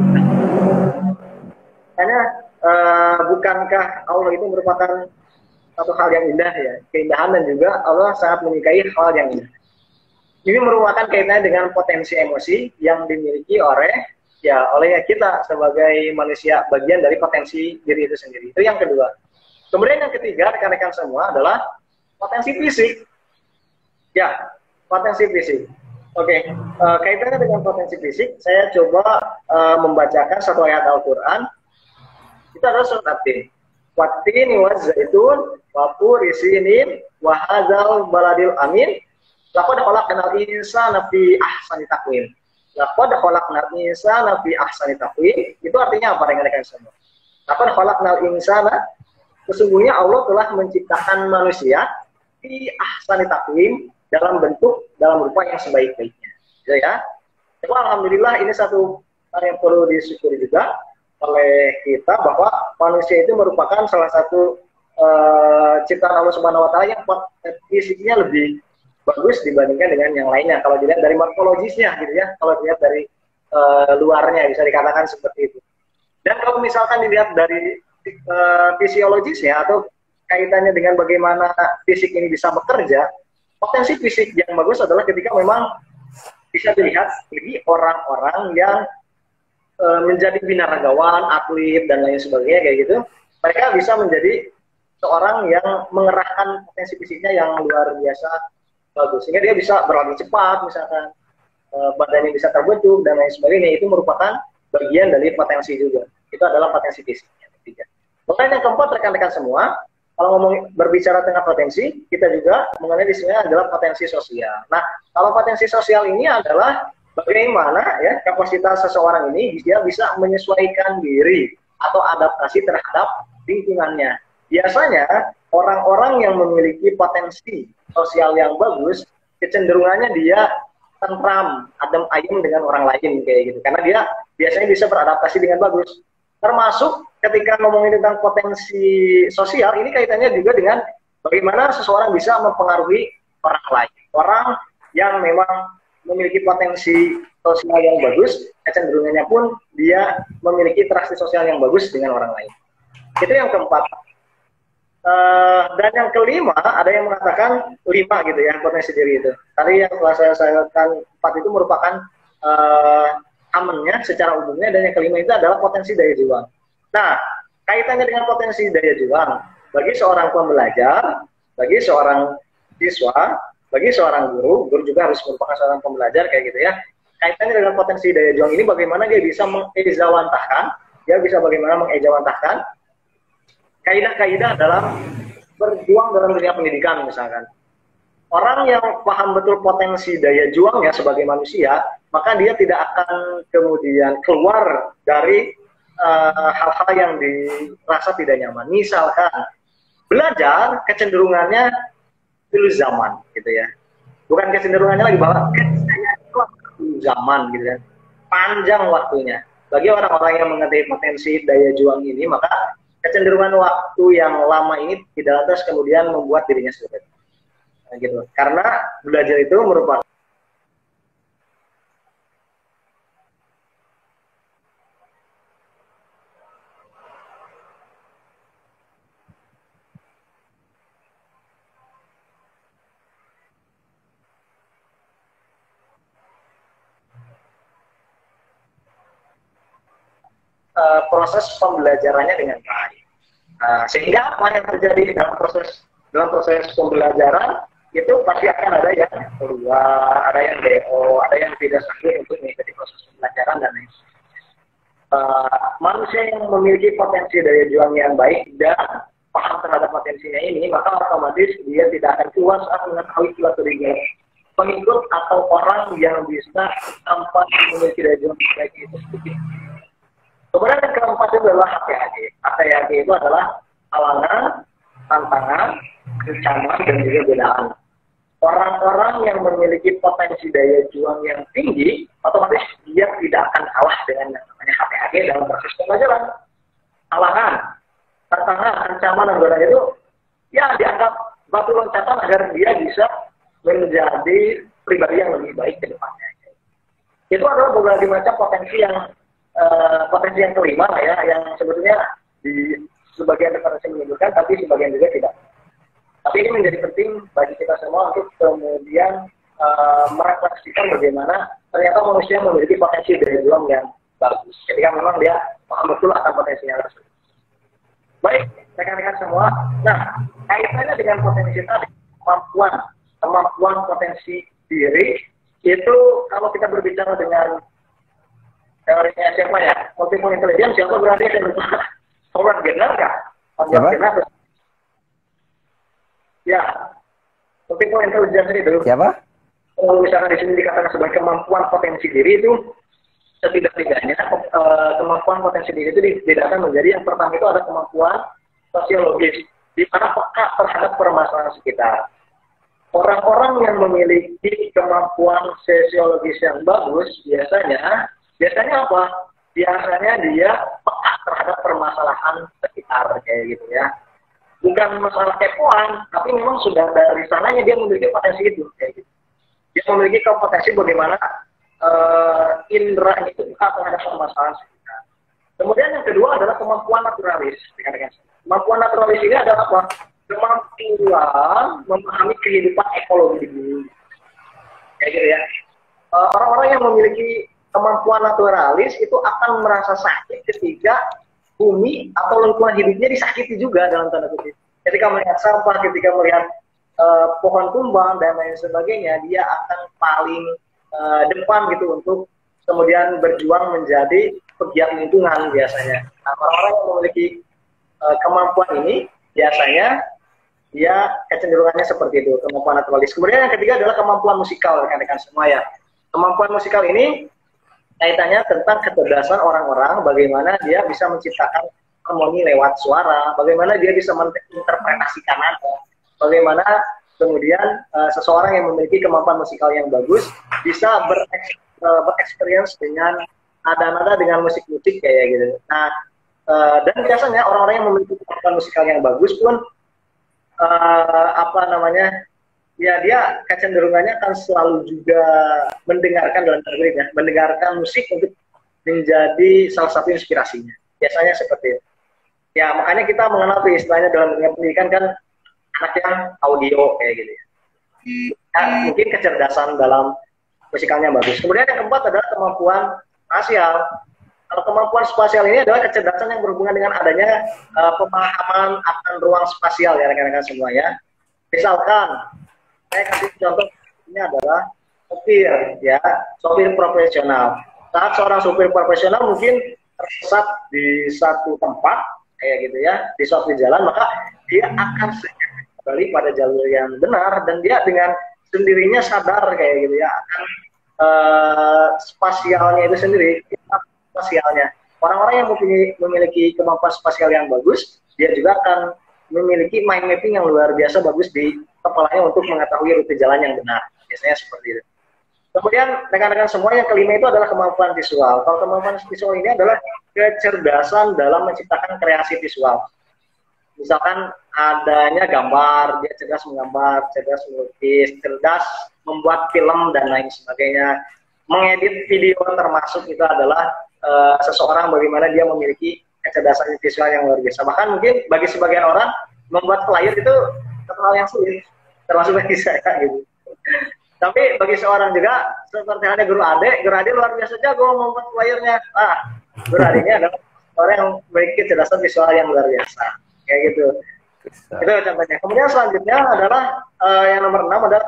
Karena bukankah Allah itu merupakan satu hal yang indah ya, keindahan, dan juga Allah sangat menyukai hal yang indah. Ini merupakan kaitannya dengan potensi emosi yang dimiliki oleh kita sebagai manusia, bagian dari potensi diri itu sendiri. Itu yang kedua. Kemudian yang ketiga, rekan-rekan semua, adalah potensi fisik. Ya, potensi fisik. Oke, kaitannya dengan potensi fisik, saya coba membacakan satu ayat Al-Quran. Itu adalah surat At-Tin. Wat-tini waz-zaitun, wa turi sinin, wa hadzal baladil amin. Laqad khalaqnal insana fi ahsani taqwim. Laqad khalaqnal insana fi ahsani taqwim. Itu artinya apa, rekan-rekan semua? Laqad khalaqnal insana, sesungguhnya Allah telah menciptakan manusia fi ahsani taqwim, dalam rupa yang sebaik-baiknya. Ya. Jadi, alhamdulillah ini satu hal yang perlu disyukuri juga oleh kita, bahwa manusia itu merupakan salah satu ciptaan Allah Subhanahu wa taala yang fisiknya lebih bagus dibandingkan dengan yang lainnya. Kalau dilihat dari morfologisnya gitu ya, kalau dilihat dari luarnya bisa dikatakan seperti itu. Dan kalau misalkan dilihat dari fisiologisnya atau kaitannya dengan bagaimana fisik ini bisa bekerja, potensi fisik yang bagus adalah ketika memang bisa dilihat bagi orang-orang yang menjadi binaragawan, atlet, dan lain sebagainya kayak gitu, mereka bisa menjadi seorang yang mengerahkan potensi fisiknya yang luar biasa bagus, sehingga dia bisa berlari cepat, misalkan badannya bisa terbentuk, dan lain sebagainya. Itu merupakan bagian dari potensi juga. Itu adalah potensi fisiknya. Kemudian yang keempat, rekan-rekan semua, kalau berbicara tentang potensi, kita juga mengenai di sini adalah potensi sosial. Nah, kalau potensi sosial ini adalah bagaimana ya kapasitas seseorang ini dia bisa menyesuaikan diri atau adaptasi terhadap lingkungannya. Biasanya orang-orang yang memiliki potensi sosial yang bagus, kecenderungannya dia tentram, adem ayem dengan orang lain kayak gitu. Karena dia biasanya bisa beradaptasi dengan bagus. Termasuk ketika ngomongin tentang potensi sosial, ini kaitannya juga dengan bagaimana seseorang bisa mempengaruhi orang lain. Orang yang memang memiliki potensi sosial yang bagus, kecenderungannya pun dia memiliki interaksi sosial yang bagus dengan orang lain. Itu yang keempat. Dan yang kelima, ada yang mengatakan 5 gitu ya, potensi diri itu. Tadi yang telah saya sampaikan 4 itu merupakan amennya secara umumnya, dan yang kelima itu adalah potensi daya juang. Nah, kaitannya dengan potensi daya juang, bagi seorang pembelajar, bagi seorang siswa, bagi seorang guru juga harus merupakan seorang pembelajar kayak gitu ya. Kaitannya dengan potensi daya juang ini, bagaimana dia bisa mengejawantahkan, kaidah-kaidah dalam berjuang dalam dunia pendidikan misalkan. Orang yang paham betul potensi daya juangnya sebagai manusia, maka dia tidak akan kemudian keluar dari hal-hal yang dirasa tidak nyaman. Misalkan belajar kecenderungannya dulu zaman gitu ya. Bukan kecenderungannya lagi, bahwa zaman gitu ya. Panjang waktunya. Bagi orang-orang yang mengerti potensi daya juang ini, maka kecenderungan waktu yang lama ini tidak lantas kemudian membuat dirinya sulit. Gitu. Karena belajar itu merupakan proses pembelajarannya dengan baik. Sehingga apa yang terjadi dalam proses pembelajaran itu pasti akan ada yang keluar, ada yang DO, ada yang tidak sanggup untuk mengikuti proses pembelajaran dan lain sebagainya. Manusia yang memiliki potensi daya juang yang baik dan paham terhadap potensinya ini, maka otomatis dia tidak akan puas saat mengetahui suatu pengikut atau orang yang bisa tanpa memiliki daya juang yang baik itu sedikit. Kemudian yang keempat itu adalah HPAG. HPAG itu adalah halangan, tantangan, ancaman, dan juga godaan. Orang-orang yang memiliki potensi daya juang yang tinggi, otomatis dia tidak akan kalah dengan yang namanya HPAG dalam proses pembelajaran. Halangan, tantangan, ancaman, dan godaan itu ya dianggap batu loncatan agar dia bisa menjadi pribadi yang lebih baik ke depannya. Itu adalah berbagai macam potensi yang kelima lah ya, yang sebetulnya di sebagian referensi menyebutkan, tapi sebagian juga tidak. Tapi ini menjadi penting bagi kita semua untuk kemudian merefleksikan bagaimana ternyata manusia memiliki potensi daya juang yang bagus. Ketika memang dia paham betul akan potensinya tersebut. Baik, rekan-rekan semua. Nah, kaitannya dengan potensi tadi, kemampuan potensi diri itu kalau kita berbicara dengan teorinya siapa ya, multiple intelligence, siapa berarti saya lupa. Howard Gardner kah? Siapa? Ya, multiple intelligence itu. Siapa? Kalau misalkan di sini dikatakan sebagai kemampuan potensi diri itu, setidak-tidaknya kemampuan potensi diri itu dibedakan menjadi yang pertama itu ada kemampuan sosiologis, di mana peka terhadap permasalahan sekitar. Orang-orang yang memiliki kemampuan sosiologis yang bagus biasanya apa? Biasanya dia peka terhadap permasalahan sekitar kayak gitu ya. Bukan masalah kepoan, tapi memang sudah dari sananya dia memiliki potensi itu kayak gitu. Dia memiliki kompetensi bagaimana indera itu peka terhadap permasalahan sekitar. Kemudian yang kedua adalah kemampuan naturalis. Kemampuan naturalis ini adalah apa? Kemampuan memahami kehidupan ekologi di bumi. Kayak gitu ya. Orang-orang yang memiliki kemampuan naturalis itu akan merasa sakit ketika bumi atau lingkungan hidupnya disakiti juga dalam tanda kutip. Ketika melihat sampah, ketika melihat pohon tumbang dan lain sebagainya, dia akan paling depan gitu untuk kemudian berjuang menjadi pegiat lingkungan biasanya. Nah, orang-orang yang memiliki kemampuan ini biasanya dia kecenderungannya seperti itu, kemampuan naturalis. Kemudian yang ketiga adalah kemampuan musikal, rekan-rekan semua ya. Kemampuan musikal ini kaitannya tentang kecerdasan orang-orang, bagaimana dia bisa menciptakan harmoni lewat suara, bagaimana dia bisa menginterpretasikan nada, bagaimana kemudian seseorang yang memiliki kemampuan musikal yang bagus bisa bereksperience dengan nada-nada dengan musik-musik kayak gitu. Nah, dan biasanya orang-orang yang memiliki kemampuan musikal yang bagus pun ya dia kecenderungannya akan selalu juga mendengarkan dalam tanda kutip ya, mendengarkan musik untuk menjadi salah satu inspirasinya. Biasanya seperti itu. Ya makanya kita mengenal istilahnya dalam dunia pendidikan kan anak yang audio kayak gitu ya. Mungkin kecerdasan dalam musikalnya bagus. Kemudian yang keempat adalah kemampuan spasial. Kalau kemampuan spasial ini adalah kecerdasan yang berhubungan dengan adanya pemahaman akan ruang spasial ya rekan-rekan semua ya. Misalkan saya kasih contoh ini adalah sopir profesional. Saat seorang sopir profesional mungkin tersesat di satu tempat kayak gitu ya, di suatu jalan, maka dia akan kembali pada jalur yang benar dan dia dengan sendirinya sadar kayak gitu ya akan spasialnya itu sendiri, spasialnya. Orang-orang yang memiliki kemampuan spasial yang bagus, dia juga akan memiliki mind mapping yang luar biasa bagus di kepalanya untuk mengetahui rute jalan yang benar. Biasanya seperti itu. Kemudian rekan-rekan semua yang kelima itu adalah kemampuan visual. Kalau kemampuan visual ini adalah kecerdasan dalam menciptakan kreasi visual. Misalkan adanya gambar, dia cerdas menggambar, cerdas melukis, cerdas membuat film dan lain sebagainya. Mengedit video termasuk itu adalah seseorang bagaimana dia memiliki kecerdasan visual yang luar biasa. Bahkan mungkin bagi sebagian orang membuat flyer itu hal yang sulit, termasuk bagi saya gitu. Tapi bagi seorang juga seperti halnya Guru Ade luar biasa jago membuat flyernya. Guru Ade ini adalah orang yang memiliki kecerdasan visual yang luar biasa, kayak gitu. Itu contohnya. Kemudian selanjutnya adalah yang nomor 6 adalah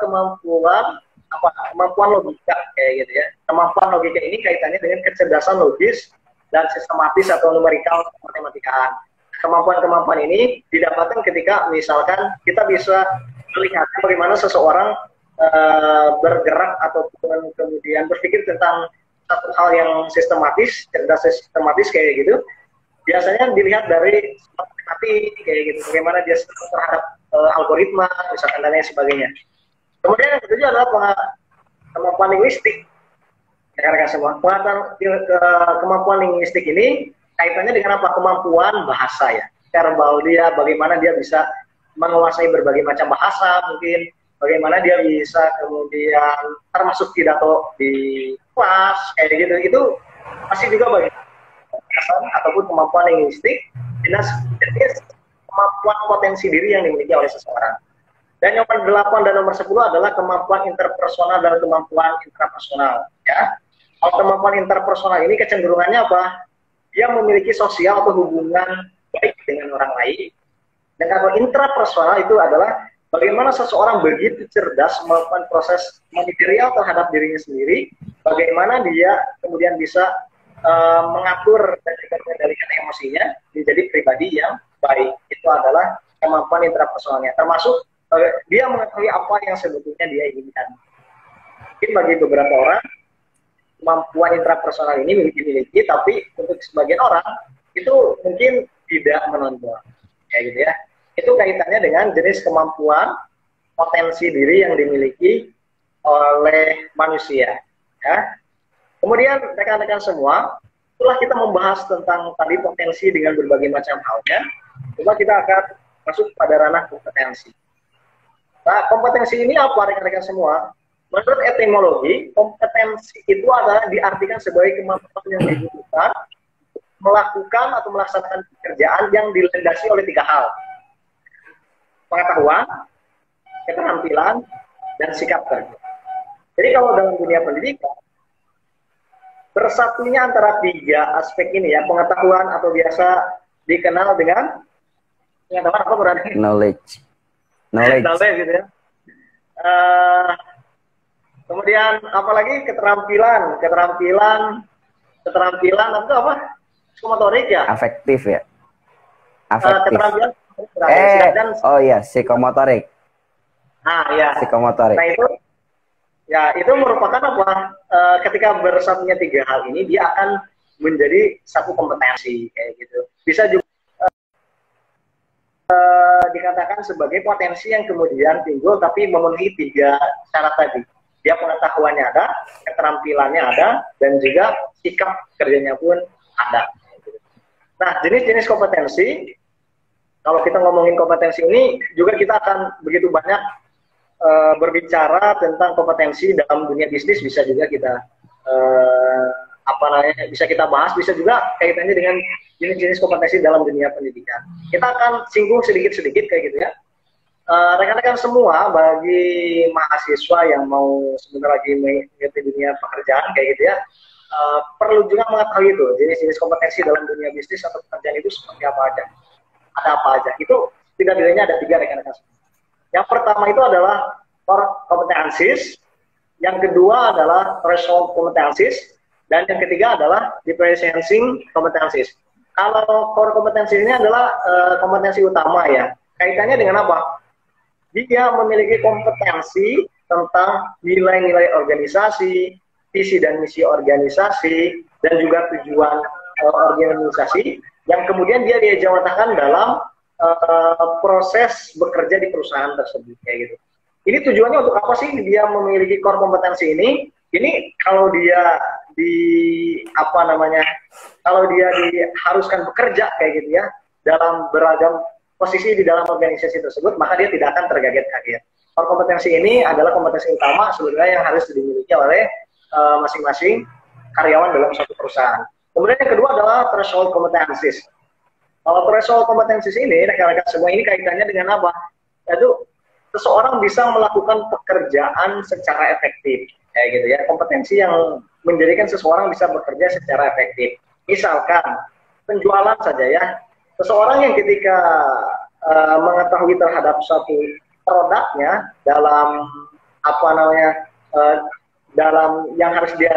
kemampuan logika kayak gitu ya. Kemampuan logika ini kaitannya dengan kecerdasan logis dan sistematis atau numerikal matematikaan. Kemampuan-kemampuan ini didapatkan ketika misalkan kita bisa melihat bagaimana seseorang bergerak ataupun kemudian berpikir tentang satu hal yang sistematis, cerdas sistematis kayak gitu. Biasanya dilihat dari matematik kayak gitu, bagaimana dia terhadap algoritma, misalkan dan lain sebagainya. Kemudian yang kedua adalah kemampuan linguistik. Rekan-rekan semua, kemampuan linguistik ini kaitannya dengan apa? Kemampuan bahasa ya, verbal dia, bagaimana dia bisa menguasai berbagai macam bahasa, mungkin bagaimana dia bisa kemudian termasuk pidato di kelas kayak gitu. Itu masih juga bagi ataupun kemampuan linguistik, jenis kemampuan potensi diri yang dimiliki oleh seseorang. Dan nomor 8 dan nomor 10 adalah kemampuan interpersonal dan kemampuan intrapersonal. Ya. Kalau kemampuan interpersonal ini kecenderungannya apa? Dia memiliki sosial atau hubungan baik dengan orang lain, Dan kalau intrapersonal itu adalah bagaimana seseorang begitu cerdas melakukan proses manajerial terhadap dirinya sendiri, bagaimana dia kemudian bisa mengatur dan juga mengendalikan emosinya menjadi pribadi yang baik. Itu adalah kemampuan intrapersonalnya, termasuk dia mengetahui apa yang sebetulnya dia inginkan. Mungkin bagi beberapa orang kemampuan intrapersonal ini dimiliki, tapi untuk sebagian orang itu mungkin tidak menonjol, kayak gitu ya. Itu kaitannya dengan jenis kemampuan potensi diri yang dimiliki oleh manusia. Ya. Kemudian rekan-rekan semua, setelah kita membahas tentang tadi potensi dengan berbagai macam halnya, coba kita akan masuk pada ranah kompetensi. Nah, kompetensi ini apa rekan-rekan semua? Menurut etimologi, kompetensi itu adalah diartikan sebagai kemampuan yang dibutuhkan melakukan atau melaksanakan pekerjaan yang dilandasi oleh 3 hal. Pengetahuan, keterampilan, dan sikap kerja. Jadi kalau dalam dunia pendidikan, bersatunya antara 3 aspek ini ya, pengetahuan atau biasa dikenal dengan pengetahuan apa berarti? Knowledge Gitu ya. Kemudian apalagi keterampilan itu apa? Psikomotorik ya? Afektif ya? Afektif. Keterampilan oh iya, psikomotorik. Ya. Psikomotorik. Nah itu merupakan apa? Ketika bersatunya 3 hal ini, dia akan menjadi satu kompetensi kayak gitu. Bisa juga dikatakan sebagai potensi yang kemudian timbul tapi memenuhi 3 syarat tadi. Dia pengetahuannya ada, keterampilannya ada, dan juga sikap kerjanya pun ada. Nah, jenis-jenis kompetensi, kalau kita ngomongin kompetensi ini, juga kita akan begitu banyak berbicara tentang kompetensi dalam dunia bisnis, bisa juga kita bisa kita bahas, bisa juga kaitannya dengan jenis-jenis kompetensi dalam dunia pendidikan. Kita akan singgung sedikit-sedikit kayak gitu ya. Rekan-rekan semua, bagi mahasiswa yang mau sebentar lagi mengikuti dunia pekerjaan kayak gitu ya, perlu juga mengetahui itu jenis-jenis kompetensi dalam dunia bisnis atau pekerjaan itu seperti apa aja, ada apa aja. Itu tidak-tidaknya ada 3 rekan-rekan semua. Yang pertama itu adalah core competencies, yang kedua adalah threshold competencies, dan yang ketiga adalah differentiating competencies. Kalau core competencies ini adalah kompetensi utama ya, kaitannya dengan apa? Dia memiliki kompetensi tentang nilai-nilai organisasi, visi dan misi organisasi, dan juga tujuan organisasi, yang kemudian dia diejawantahkan dalam proses bekerja di perusahaan tersebut kayak gitu. Ini tujuannya untuk apa sih dia memiliki core kompetensi ini? Ini kalau dia kalau dia diharuskan bekerja kayak gitu ya dalam beragam posisi di dalam organisasi tersebut, maka dia tidak akan terkaget-kaget. Core kompetensi ini adalah kompetensi utama sebenarnya yang harus dimiliki oleh masing-masing karyawan dalam suatu perusahaan. Kemudian yang kedua adalah threshold competencies. Kalau threshold competencies ini, rekan-rekan semua, ini kaitannya dengan apa? Yaitu seseorang bisa melakukan pekerjaan secara efektif, kayak gitu ya. Kompetensi yang menjadikan seseorang bisa bekerja secara efektif. Misalkan penjualan saja ya. Seseorang yang ketika mengetahui terhadap suatu produknya dalam dalam yang harus dia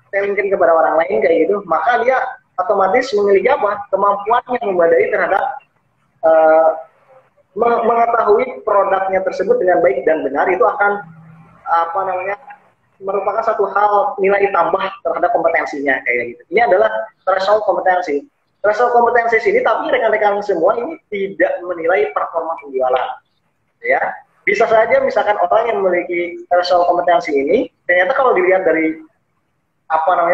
sellingkan kepada orang lain kayak gitu, maka dia otomatis memiliki kemampuan yang memadai terhadap mengetahui produknya tersebut dengan baik dan benar. Itu akan merupakan satu hal nilai tambah terhadap kompetensinya kayak gitu. Ini adalah threshold kompetensi. Threshold kompetensi ini, tapi rekan-rekan semua ini tidak menilai performa penjualan, ya. Bisa saja misalkan orang yang memiliki threshold kompetensi ini, ternyata kalau dilihat dari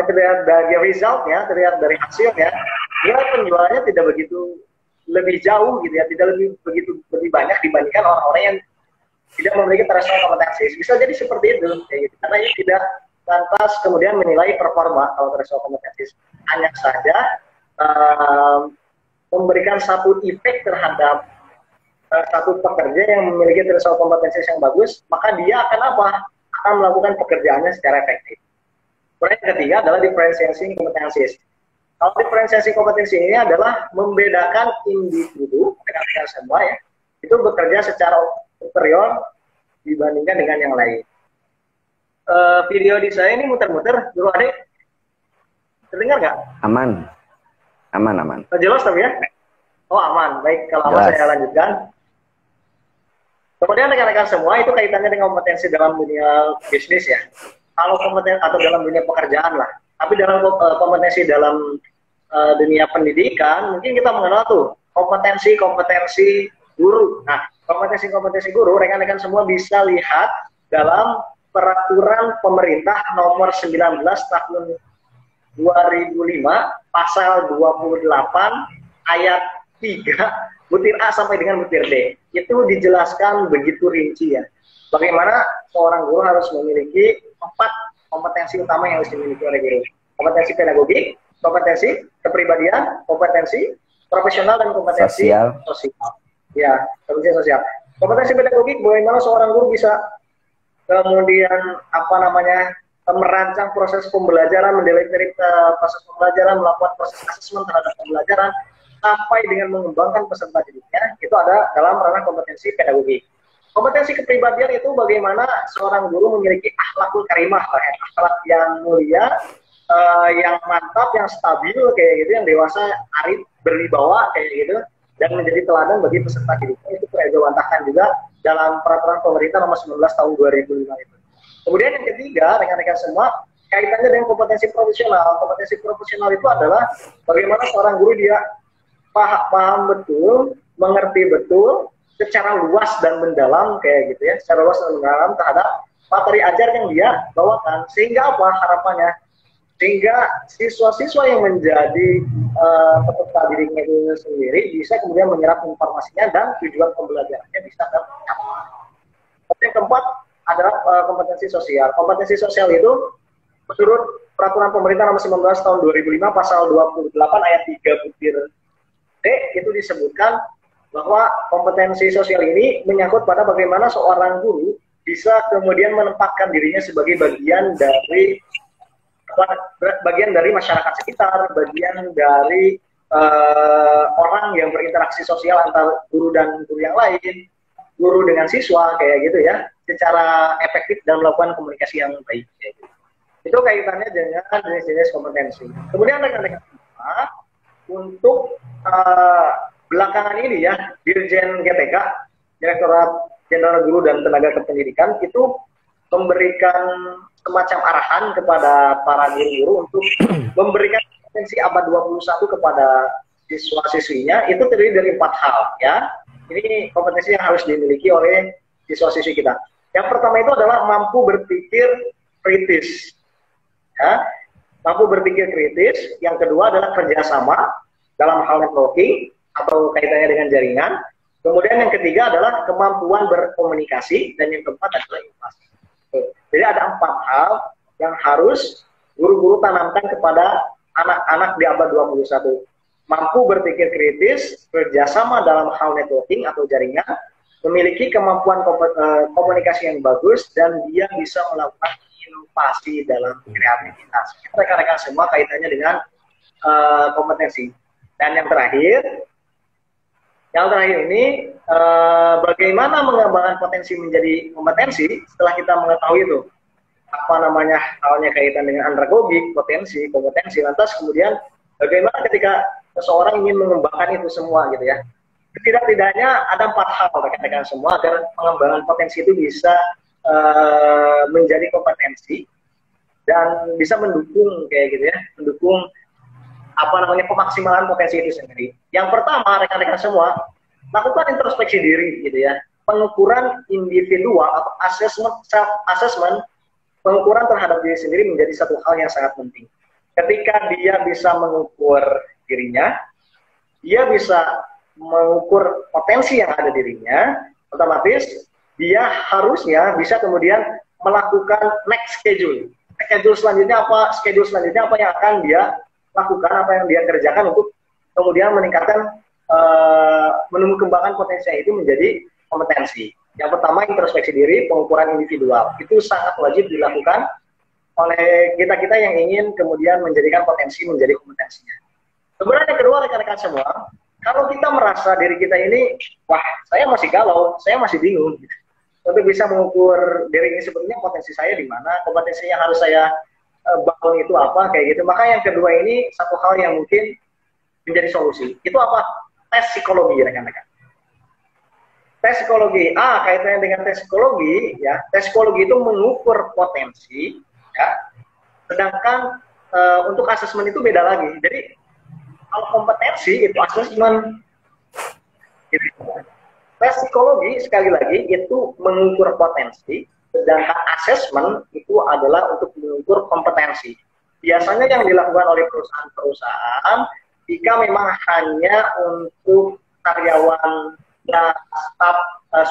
terlihat dari resultnya, terlihat dari hasilnya, nilai penjualannya tidak begitu lebih jauh gitu ya, tidak lebih banyak dibandingkan orang-orang yang tidak memiliki threshold kompetensi. Bisa jadi seperti itu, kayak gitu. Karena ini tidak lantas kemudian menilai performa kalau threshold kompetensi, hanya saja memberikan satu efek terhadap satu pekerja yang memiliki threshold kompetensi yang bagus, maka dia akan melakukan pekerjaannya secara efektif. Kemudian yang ketiga adalah differentiating competencies. Kalau differentiating kompetensi ini adalah membedakan individu dengan rekan-rekan semua ya, itu bekerja secara superior dibandingkan dengan yang lain. Video di saya ini muter-muter, Guru Adik, terdengar nggak? Aman, aman. Jelas tapi ya? Oh aman, baik, kalau aman saya lanjutkan. Kemudian rekan-rekan semua itu kaitannya dengan kompetensi dalam dunia bisnis ya. Kalau kompetensi atau dalam dunia pekerjaan lah. Tapi dalam kompetensi dalam dunia pendidikan, mungkin kita mengenal tuh kompetensi guru. Nah, kompetensi guru, rekan-rekan semua bisa lihat dalam peraturan pemerintah nomor 19 tahun 2005 pasal 28 ayat 3 butir A sampai dengan butir D. Itu dijelaskan begitu rinci ya. Bagaimana seorang guru harus memiliki 4 kompetensi utama yang harus dimiliki oleh guru. Kompetensi pedagogik, kompetensi kepribadian, kompetensi profesional, dan kompetensi sosial. Ya, kompetensi sosial. Kompetensi pedagogik, bagaimana seorang guru bisa kemudian merancang proses pembelajaran, mendelivery proses pembelajaran, melakukan proses asesmen terhadap pembelajaran, sampai dengan mengembangkan peserta didiknya, itu ada dalam ranah kompetensi pedagogik. Kompetensi kepribadian itu bagaimana seorang guru memiliki akhlakul karimah, akhlak yang mulia, yang mantap, yang stabil kayak gitu, yang dewasa, arif, berwibawa kayak gitu, dan menjadi teladan bagi peserta didiknya. Itu terjawantahkan juga dalam peraturan pemerintah nomor 19 tahun 2005 itu. Kemudian yang ketiga, rekan-rekan semua, kaitannya dengan kompetensi profesional. Kompetensi profesional itu adalah bagaimana seorang guru dia paham betul, mengerti betul, secara luas dan mendalam kayak gitu ya, secara luas dan mendalam terhadap materi ajar yang dia bawakan. Sehingga apa harapannya? Sehingga siswa-siswa yang menjadi peserta didiknya itu sendiri bisa kemudian menyerap informasinya dan tujuan pembelajarannya bisa tercapai. Yang keempat adalah kompetensi sosial. Kompetensi sosial itu menurut peraturan pemerintah nomor 19 tahun 2005 pasal 28 ayat 3 butir D itu disebutkan bahwa kompetensi sosial ini menyangkut pada bagaimana seorang guru bisa kemudian menempatkan dirinya sebagai bagian dari masyarakat sekitar, bagian dari orang yang berinteraksi sosial antara guru dan guru yang lain, guru dengan siswa kayak gitu ya, secara efektif dan melakukan komunikasi yang baik. Kayak gitu. Itu kaitannya dengan jenis-jenis kompetensi. Kemudian rekan-rekan untuk belakangan ini ya, Dirjen GTK, Direktorat Jenderal Guru dan Tenaga Kependidikan, itu memberikan semacam arahan kepada para guru untuk memberikan kompetensi abad 21 kepada siswa-siswinya. Itu terdiri dari 4 hal ya. Ini kompetensi yang harus dimiliki oleh siswa-siswi kita. Yang pertama itu adalah mampu berpikir kritis. Ya. Mampu berpikir kritis. Yang kedua adalah kerjasama dalam hal networking atau kaitannya dengan jaringan. Kemudian yang ketiga adalah kemampuan berkomunikasi, dan yang keempat adalah inovasi. Jadi ada 4 hal yang harus guru-guru tanamkan kepada anak-anak di abad 21. Mampu berpikir kritis, kerjasama dalam hal networking atau jaringan, memiliki kemampuan komunikasi yang bagus, dan dia bisa melakukan inovasi dalam kreativitas. Rekan-rekan semua kaitannya dengan kompetensi. Dan yang terakhir ini bagaimana mengembangkan potensi menjadi kompetensi setelah kita mengetahui itu halnya kaitan dengan andragogik, kompetensi, lantas kemudian bagaimana ketika seseorang ingin mengembangkan itu semua gitu ya. Tidak-tidaknya ada 4 hal rekan-rekan semua agar pengembangan potensi itu bisa menjadi kompetensi dan bisa mendukung kayak gitu ya, mendukung pemaksimalan potensi itu sendiri. Yang pertama, rekan-rekan semua, lakukan introspeksi diri gitu ya. Pengukuran individual atau self assessment, pengukuran terhadap diri sendiri menjadi satu hal yang sangat penting. Ketika dia bisa mengukur dirinya, dia bisa mengukur potensi yang ada dirinya, otomatis dia harusnya bisa kemudian melakukan next schedule. Schedule selanjutnya apa yang akan dia lakukan, apa yang dia kerjakan untuk kemudian meningkatkan menembakkan potensi itu menjadi kompetensi. Yang pertama, introspeksi diri, pengukuran individual. Itu sangat wajib dilakukan oleh kita-kita yang ingin kemudian menjadikan potensi menjadi kompetensinya. Kemudian yang kedua, rekan-rekan semua, Kalau kita merasa diri kita ini, wah saya masih galau, saya masih bingung, untuk bisa mengukur diri ini sebetulnya potensi saya di mana, kompetensi yang harus saya bangun itu apa, kayak gitu. Maka yang kedua ini satu hal yang mungkin menjadi solusi. Itu apa? Tes psikologi, rekan-rekan. Tes psikologi, kaitannya dengan tes psikologi, ya. Tes psikologi itu mengukur potensi, ya. Sedangkan untuk asesmen itu beda lagi. Jadi kalau kompetensi itu asesmen. Gitu. Tes psikologi sekali lagi itu mengukur potensi, sedangkan asesmen itu adalah untuk mengukur kompetensi. Biasanya yang dilakukan oleh perusahaan-perusahaan jika memang hanya untuk karyawan dan staf,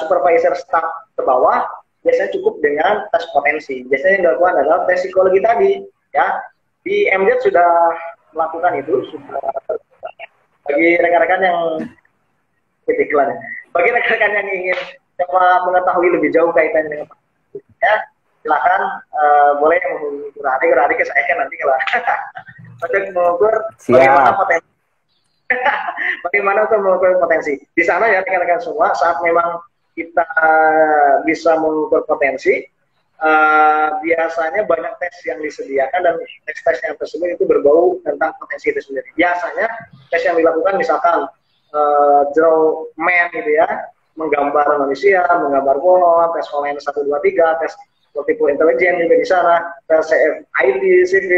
supervisor staf ke bawah, biasanya cukup dengan tes potensi. Biasanya yang dilakukan adalah tes psikologi tadi, ya. Di MZ sudah melakukan itu, sudah. Bagi rekan-rekan yang iklan, bagi rekan-rekan yang ingin coba mengetahui lebih jauh kaitannya dengan ya, silakan boleh menghubungi Gurade ke saya nanti kalau untuk mengukur bagaimana potensi. Bagaimana untuk mengukur potensi di sana ya rekan-rekan semua. Saat memang kita bisa mengukur potensi, biasanya banyak tes yang disediakan dan tes yang tersebut itu berbau tentang potensi itu sendiri. Biasanya tes yang dilakukan misalkan draw man gitu ya, menggambar manusia, menggambar pohon, tes Holland 1, 2, 3, tes multiple intelligence juga di sana, tes CFIT, CFIT,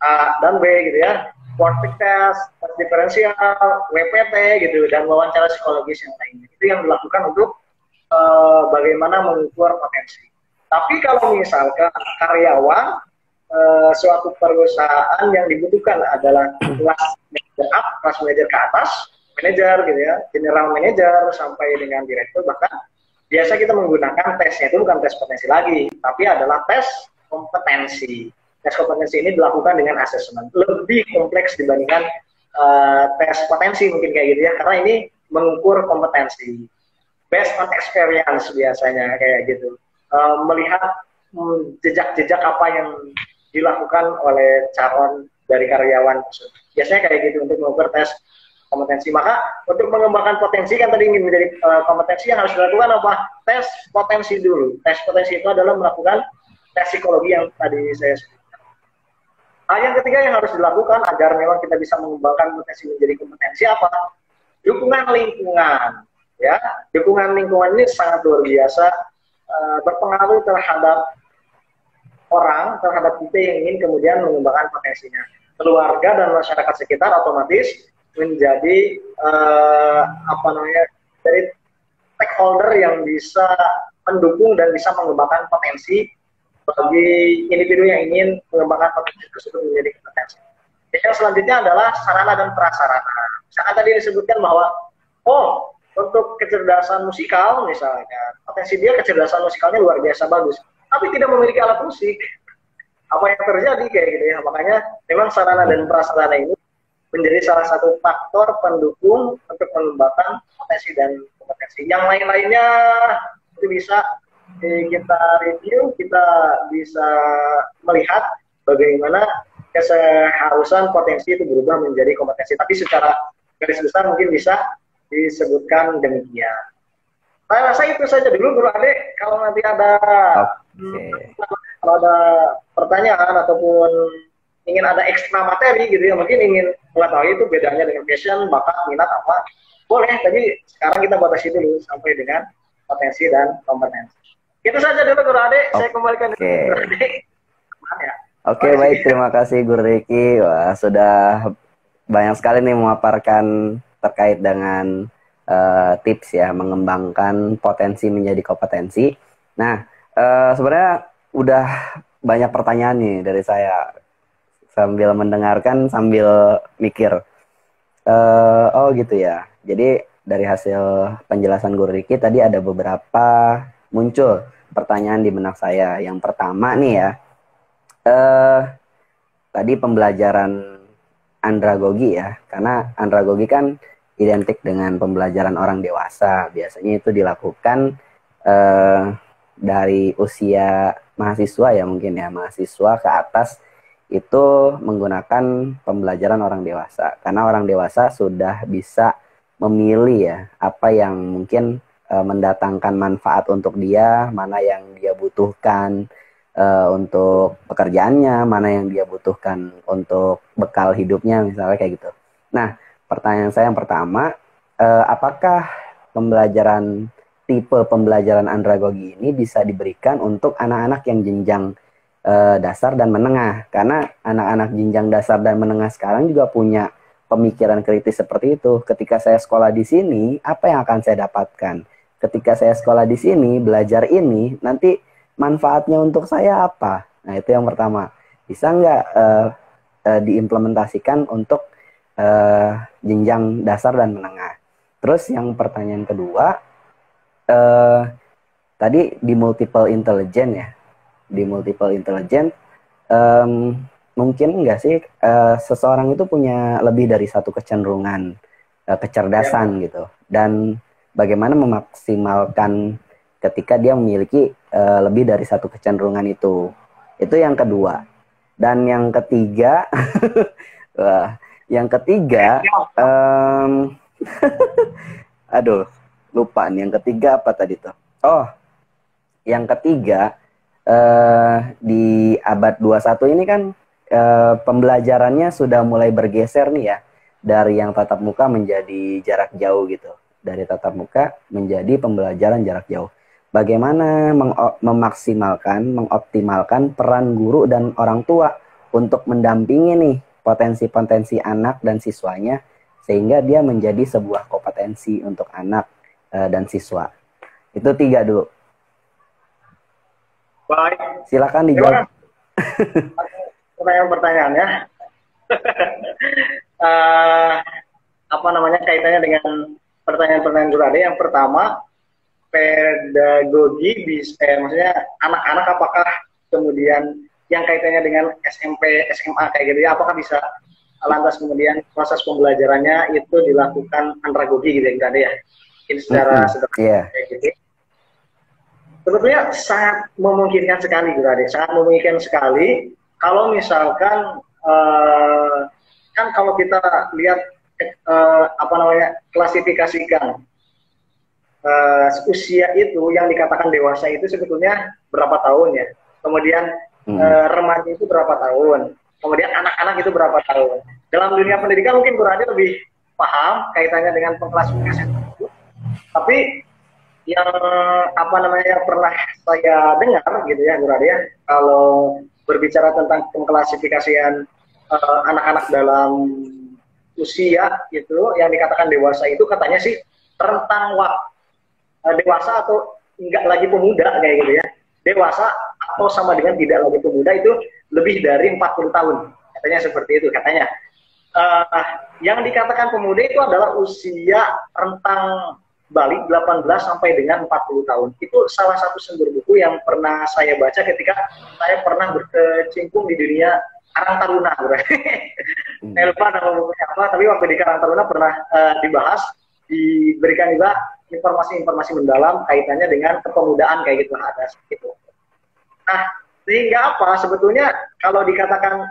A dan B gitu ya, Quartic test, tes diferensial, WPT gitu, dan wawancara psikologis yang lainnya. Itu yang dilakukan untuk bagaimana mengukur potensi. Tapi kalau misalkan karyawan suatu perusahaan yang dibutuhkan adalah kelas manager up, kelas manager ke atas, manajer gitu ya, general manager sampai dengan direktur, bahkan biasa kita menggunakan tesnya itu bukan tes potensi lagi, tapi adalah tes kompetensi. Tes kompetensi ini dilakukan dengan asesmen, lebih kompleks dibandingkan tes potensi mungkin kayak gitu ya, karena ini mengukur kompetensi based on experience biasanya kayak gitu, melihat jejak-jejak apa yang dilakukan oleh calon dari karyawan. Biasanya kayak gitu untuk mengukur tes kompetensi. Maka untuk mengembangkan potensi kan tadi ingin menjadi kompetensi yang harus dilakukan apa? Tes potensi dulu. Tes potensi itu adalah melakukan tes psikologi yang tadi saya sebutkan. Yang ketiga yang harus dilakukan agar memang kita bisa mengembangkan potensi menjadi kompetensi apa? Dukungan lingkungan. Ya, dukungan lingkungan ini sangat luar biasa berpengaruh terhadap orang, terhadap kita yang ingin kemudian mengembangkan potensinya. Keluarga dan masyarakat sekitar otomatis menjadi dari stakeholder yang bisa mendukung dan bisa mengembangkan potensi bagi individu yang ingin mengembangkan potensi tersebut menjadi kompetensi. Yang selanjutnya adalah sarana dan prasarana. Misalkan tadi disebutkan bahwa untuk kecerdasan musikal misalnya, potensi dia kecerdasan musikalnya luar biasa bagus, tapi tidak memiliki alat musik. Apa yang terjadi kayak gitu ya? Makanya memang sarana dan prasarana ini menjadi salah satu faktor pendukung untuk mengembangkan potensi dan kompetensi. Yang lain-lainnya itu bisa kita review, kita bisa melihat bagaimana keseharusan potensi itu berubah menjadi kompetensi. Tapi secara garis besar mungkin bisa disebutkan demikian. Saya rasa itu saja dulu Bro Ade. Kalau nanti ada kalau ada pertanyaan ataupun ingin ada ekstra materi gitu ya, mungkin ingin mengetahui itu bedanya dengan passion, bakat, minat apa, boleh. Tapi sekarang kita batasi dulu sampai dengan potensi dan kompetensi. Itu saja dulu Guru Ade. Saya kembalikan ke Guru Ade. Baik, terima kasih Guru Riki. Wah, sudah banyak sekali nih memaparkan terkait dengan tips ya mengembangkan potensi menjadi kompetensi. Nah, sebenarnya udah banyak pertanyaan nih dari saya sambil mendengarkan sambil mikir. Oh gitu ya. Jadi dari hasil penjelasan Guru Riki tadi ada beberapa muncul pertanyaan di benak saya. Yang pertama nih ya, tadi pembelajaran andragogi ya, karena andragogi kan identik dengan pembelajaran orang dewasa. Biasanya itu dilakukan dari usia mahasiswa ya mungkin ya, mahasiswa ke atas itu menggunakan pembelajaran orang dewasa. Karena orang dewasa sudah bisa memilih ya apa yang mungkin mendatangkan manfaat untuk dia, mana yang dia butuhkan untuk pekerjaannya, mana yang dia butuhkan untuk bekal hidupnya, misalnya kayak gitu. Nah, pertanyaan saya yang pertama, apakah tipe pembelajaran andragogi ini bisa diberikan untuk anak-anak yang jenjang dasar dan menengah? Karena anak-anak jenjang dasar dan menengah sekarang juga punya pemikiran kritis seperti itu. Ketika saya sekolah di sini, apa yang akan saya dapatkan? Ketika saya sekolah di sini, belajar ini, nanti manfaatnya untuk saya apa? Nah, itu yang pertama. Bisa nggak diimplementasikan untuk jenjang dasar dan menengah? Terus yang pertanyaan kedua, tadi di multiple intelligence ya. Di multiple intelligence, mungkin nggak sih seseorang itu punya lebih dari satu kecenderungan kecerdasan gitu. Dan bagaimana memaksimalkan ketika dia memiliki lebih dari satu kecenderungan itu. Itu yang kedua. Dan yang ketiga, aduh, lupa nih. Yang ketiga apa tadi tuh? Oh, yang ketiga, di abad 21 ini kan pembelajarannya sudah mulai bergeser nih ya. Dari yang tatap muka menjadi jarak jauh gitu. Dari tatap muka menjadi pembelajaran jarak jauh. Bagaimana mengoptimalkan peran guru dan orang tua untuk mendampingi nih potensi-potensi anak dan siswanya sehingga dia menjadi sebuah kompetensi untuk anak dan siswa. Itu 3 dulu. Baik. Silakan dijawab. Pertanyaannya, apa namanya kaitannya dengan pertanyaan-pertanyaan Guru Ade. Yang pertama, pedagogi bisa, maksudnya anak-anak apakah kemudian yang kaitannya dengan SMP, SMA kayak gitu ya, apakah bisa lantas kemudian proses pembelajarannya itu dilakukan andragogi gitu ya Guru Ade ya? Ini secara sederhana kayak gitu. Sebetulnya sangat memungkinkan sekali Guru Ade, sangat memungkinkan sekali kalau misalkan kan kalau kita lihat klasifikasikan usia itu yang dikatakan dewasa itu sebetulnya berapa tahun ya, kemudian remaja itu berapa tahun, kemudian anak-anak itu berapa tahun. Dalam dunia pendidikan mungkin Guru Ade lebih paham kaitannya dengan pengklasifikasian itu, tapi yang pernah saya dengar gitu ya Guru Ade ya, kalau berbicara tentang pengklasifikasian anak-anak dalam usia itu yang dikatakan dewasa itu katanya sih rentang waktu dewasa atau enggak lagi pemuda kayak gitu ya. Dewasa atau sama dengan tidak lagi pemuda itu lebih dari 40 tahun. Katanya seperti itu katanya. Yang dikatakan pemuda itu adalah usia rentang balik 18 sampai dengan 40 tahun. Itu salah satu sumber buku yang pernah saya baca ketika saya pernah berkecimpung di dunia Karang Taruna. Saya lupa nama bukunya apa, tapi waktu di Karang Taruna pernah dibahas, diberikan juga informasi-informasi mendalam kaitannya dengan kepemudaan kayak gitu ada gitu. Nah, sehingga apa? Sebetulnya kalau dikatakan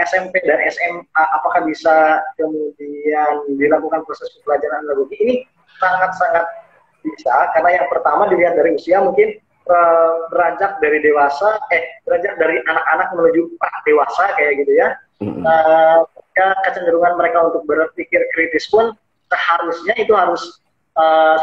SMP dan SMA apakah bisa kemudian dilakukan proses pembelajaran andragogi, ini sangat-sangat bisa, karena yang pertama dilihat dari usia mungkin beranjak dari anak-anak menuju dewasa kayak gitu ya. Kecenderungan mereka untuk berpikir kritis pun seharusnya itu harus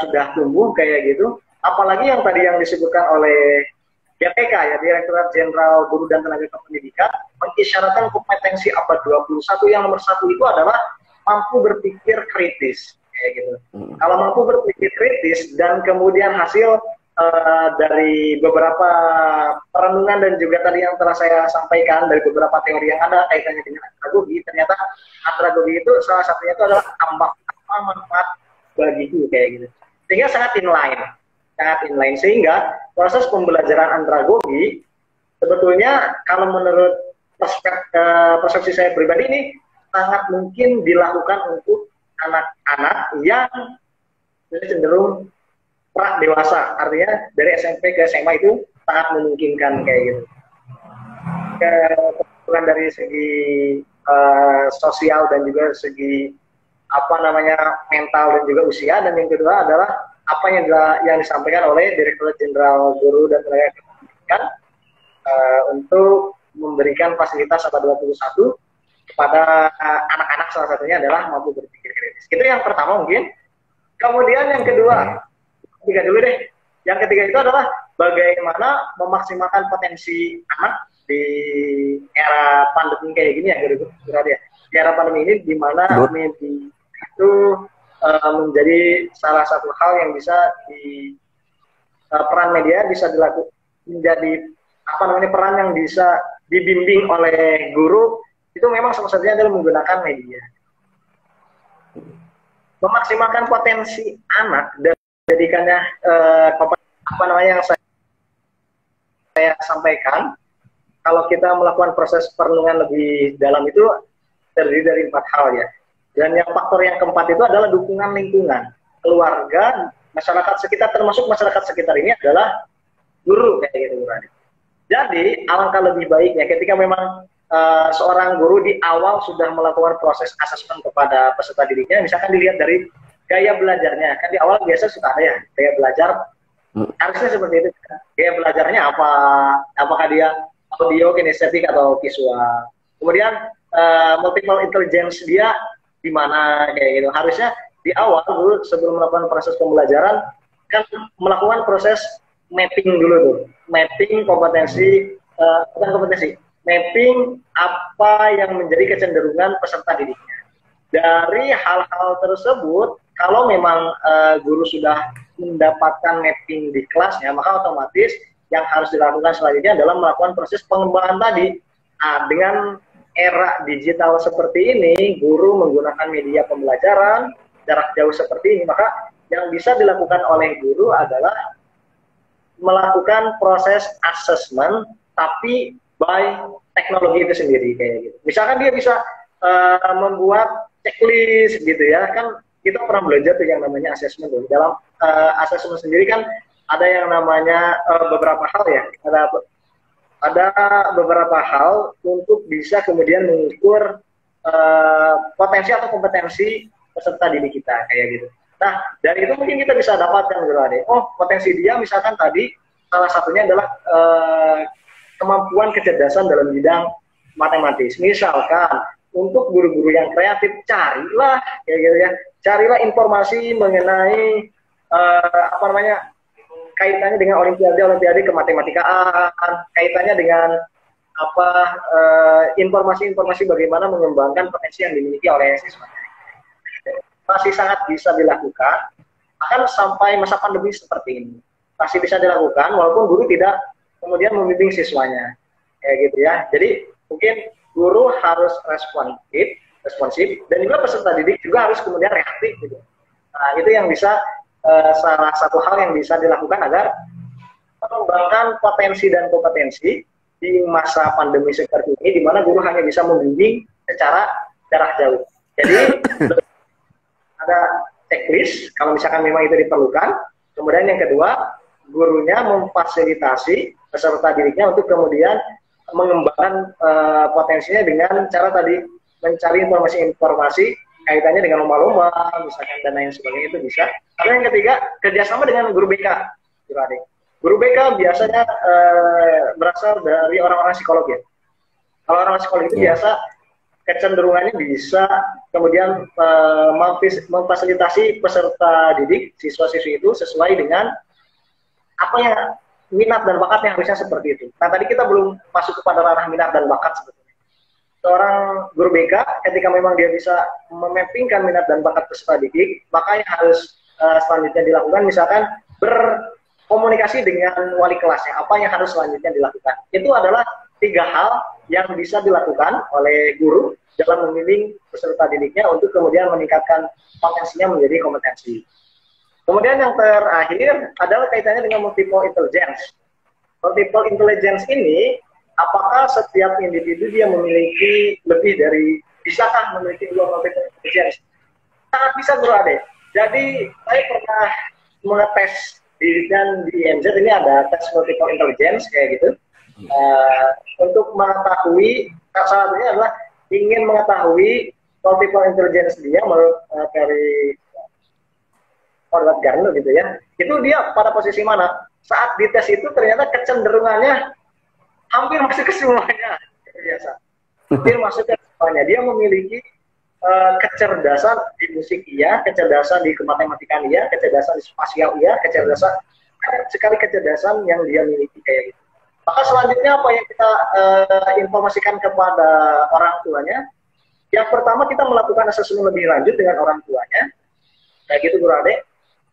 sudah tumbuh kayak gitu. Apalagi yang tadi yang disebutkan oleh DPK ya, Direktorat Jenderal Guru dan Tenaga Kependidikan, mengisyaratkan kompetensi abad 21 yang nomor 1 itu adalah mampu berpikir kritis kayak gitu. Kalau mampu berpikir kritis dan kemudian hasil dari beberapa perenungan dan juga tadi yang telah saya sampaikan dari beberapa teori yang ada kaitannya dengan andragogi, ternyata andragogi itu salah satunya itu adalah tambah manfaat bagiku kayak gitu. Sehingga sangat inline, sehingga proses pembelajaran andragogi sebetulnya kalau menurut persepsi saya pribadi ini sangat mungkin dilakukan untuk anak-anak yang cenderung pra dewasa, artinya dari SMP ke SMA itu sangat memungkinkan kayak gitu. Kebetulan dari segi sosial dan juga segi apa namanya mental dan juga usia, dan yang kedua adalah apa yang disampaikan oleh Direktur Jenderal Guru dan Tenaga Pendidikan untuk memberikan fasilitas abad 21 kepada anak-anak, salah satunya adalah mampu berpikir kritis. Itu yang pertama mungkin. Kemudian yang kedua, ketiga dulu deh. Yang ketiga itu adalah bagaimana memaksimalkan potensi anak di era pandemi kayak gini ya, gitu. Di era pandemi ini di mana media itu menjadi salah satu hal yang bisa peran media bisa dilakukan menjadi apa namanya peran yang bisa dibimbing oleh guru, itu memang salah satunya adalah menggunakan media. Memaksimalkan potensi anak dan menjadikannya apa namanya yang saya sampaikan, kalau kita melakukan proses perenungan lebih dalam itu terdiri dari 4 hal ya. Dan yang faktor yang keempat itu adalah dukungan lingkungan, keluarga, masyarakat sekitar, termasuk masyarakat sekitar ini adalah guru kayak gitu, Bro. Jadi alangkah lebih baiknya ketika memang seorang guru di awal sudah melakukan proses asesmen kepada peserta didiknya, misalkan dilihat dari gaya belajarnya, kan di awal biasa suka ada ya gaya belajar, harusnya seperti itu. Gaya belajarnya apa? Apakah dia audio, kinestetik atau visual? Kemudian multiple intelligence dia di mana kayak gitu. Harusnya di awal dulu sebelum melakukan proses pembelajaran kan melakukan proses mapping dulu tuh, mapping kompetensi, bukan kompetensi, mapping apa yang menjadi kecenderungan peserta didiknya. Dari hal-hal tersebut, kalau memang guru sudah mendapatkan mapping di kelasnya, maka otomatis yang harus dilakukan selanjutnya adalah melakukan proses pengembangan tadi. Nah, dengan era digital seperti ini, guru menggunakan media pembelajaran jarak jauh seperti ini, maka yang bisa dilakukan oleh guru adalah melakukan proses assessment tapi by teknologi itu sendiri kayak gitu. Misalkan dia bisa membuat checklist gitu ya, kan kita pernah belajar tuh yang namanya assessment tuh. Dalam assessment sendiri kan ada yang namanya beberapa hal ya, ada beberapa hal untuk bisa kemudian mengukur potensi atau kompetensi peserta didik kita kayak gitu. Nah, dari itu mungkin kita bisa dapatkan gitu, oh potensi dia misalkan tadi salah satunya adalah kemampuan kecerdasan dalam bidang matematis. Misalkan untuk guru-guru yang kreatif, carilah kayak gitu ya, carilah informasi mengenai apa namanya kaitannya dengan olimpiade kematematikaan, kaitannya dengan apa informasi-informasi bagaimana mengembangkan potensi yang dimiliki oleh siswa. Masih sangat bisa dilakukan, akan sampai masa pandemi seperti ini masih bisa dilakukan walaupun guru tidak kemudian membimbing siswanya kayak gitu ya. Jadi mungkin guru harus responsif dan juga peserta didik juga harus kemudian reaktif gitu. Nah, itu yang bisa salah satu hal yang bisa dilakukan agar mengembangkan potensi dan kompetensi di masa pandemi seperti ini, di mana guru hanya bisa membimbing secara jarak jauh. Jadi ada checklist kalau misalkan memang itu diperlukan. Kemudian yang kedua, gurunya memfasilitasi peserta didiknya untuk kemudian mengembangkan potensinya dengan cara tadi mencari informasi-informasi kaitannya dengan lomba-lomba, misalkan dan lain sebagainya itu bisa. Lalu yang ketiga, kerjasama dengan guru BK. Guru BK biasanya berasal dari orang-orang psikolog ya. Kalau orang psikolog itu biasa kecenderungannya bisa kemudian memfasilitasi peserta didik, siswa-siswi itu sesuai dengan apa yang minat dan bakatnya harusnya seperti itu. Nah, tadi kita belum masuk kepada ranah minat dan bakat sebetulnya. Seorang guru BK ketika memang dia bisa memappingkan minat dan bakat peserta didik, maka yang harus selanjutnya dilakukan misalkan berkomunikasi dengan wali kelasnya, apa yang harus selanjutnya dilakukan. Itu adalah 3 hal yang bisa dilakukan oleh guru dalam membimbing peserta didiknya untuk kemudian meningkatkan potensinya menjadi kompetensi. Kemudian yang terakhir adalah kaitannya dengan multiple intelligence. Multiple intelligence ini, apakah setiap individu dia memiliki lebih dari, bisakah memiliki 2 multiple intelligence? Sangat bisa, Bro Ade. Jadi saya pernah mengetes dan di IMZ ini ada tes multiple intelligence kayak gitu. Untuk mengetahui, salah satunya adalah ingin mengetahui multiple intelligence dia menurut dari Howard Gardner gitu ya, itu dia pada posisi mana? Saat dites itu ternyata kecenderungannya hampir masuk ke semuanya, biasa. Hampir masuk ke semuanya. Dia memiliki kecerdasan di musik iya, kecerdasan di kematematikan iya, kecerdasan di spasial iya, kecerdasan sekali kecerdasan yang dia miliki kayak gitu. Maka selanjutnya apa yang kita informasikan kepada orang tuanya? Yang pertama kita melakukan asesmen lebih lanjut dengan orang tuanya, kayak gitu Guru Ade.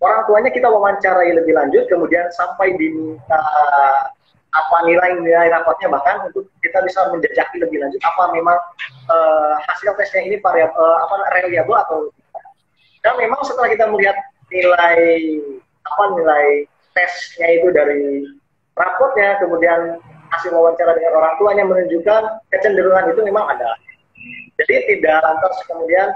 Orang tuanya kita wawancarai lebih lanjut, kemudian sampai diminta apa nilai-nilai rapotnya, bahkan untuk kita bisa menjajaki lebih lanjut apa memang hasil tesnya ini reliable atau tidak. Dan memang setelah kita melihat nilai tesnya itu dari rapotnya, kemudian hasil wawancara dengan orang tuanya menunjukkan kecenderungan itu memang ada. Jadi tidak lantas kemudian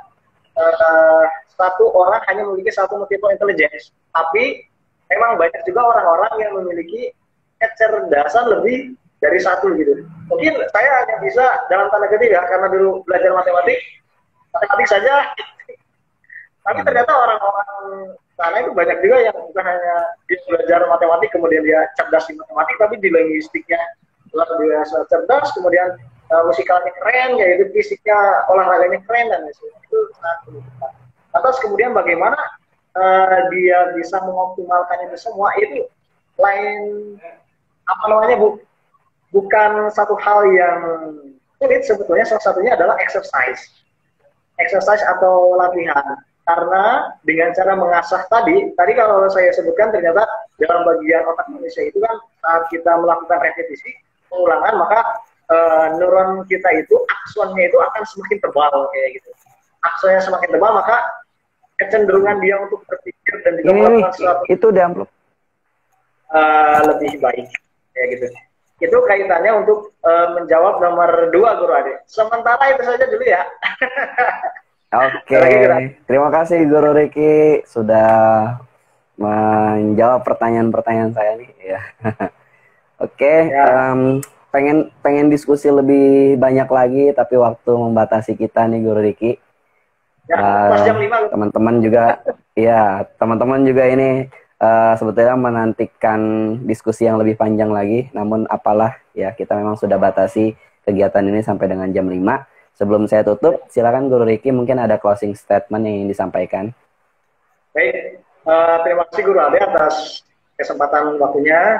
satu orang hanya memiliki satu multiple intelligence, tapi memang banyak juga orang-orang yang memiliki kecerdasan lebih dari satu gitu. Mungkin saya hanya bisa dalam tanda kutip ya, karena dulu belajar matematik saja, tapi ternyata orang-orang sana itu banyak juga yang bukan hanya dia belajar matematik kemudian dia cerdas di matematik, tapi di linguistiknya luar biasa cerdas, kemudian musikalnya keren, yaitu fisiknya, olahraganya keren, dan itu satu. Atas kemudian bagaimana dia bisa mengoptimalkan itu semua, itu lain bukan satu hal yang sulit sebetulnya. Salah satunya adalah exercise atau latihan. Karena dengan cara mengasah tadi kalau saya sebutkan, ternyata dalam bagian otak manusia itu kan saat kita melakukan repetisi, pengulangan, maka neuron kita itu, aksonnya itu akan semakin tebal kayak gitu. Aksonnya semakin tebal, maka kecenderungan dia untuk berpikir dan juga melakukan sesuatu itu di amplop lebih baik kayak gitu. Itu kaitannya untuk menjawab nomor 2 Guru Ade. Sementara itu saja dulu ya. Oke, terima kasih Guru Riki sudah menjawab pertanyaan-pertanyaan saya nih ya. Oke, ya. Pengen diskusi lebih banyak lagi, tapi waktu membatasi kita nih Guru Riki. Ya, pas jam 5. Teman-teman juga, ya teman-teman juga ini sebetulnya menantikan diskusi yang lebih panjang lagi. Namun apalah ya, kita memang sudah batasi kegiatan ini sampai dengan jam 5. Sebelum saya tutup, silakan Guru Riki, mungkin ada closing statement yang ingin disampaikan. Baik, terima kasih Guru Ade atas kesempatan waktunya.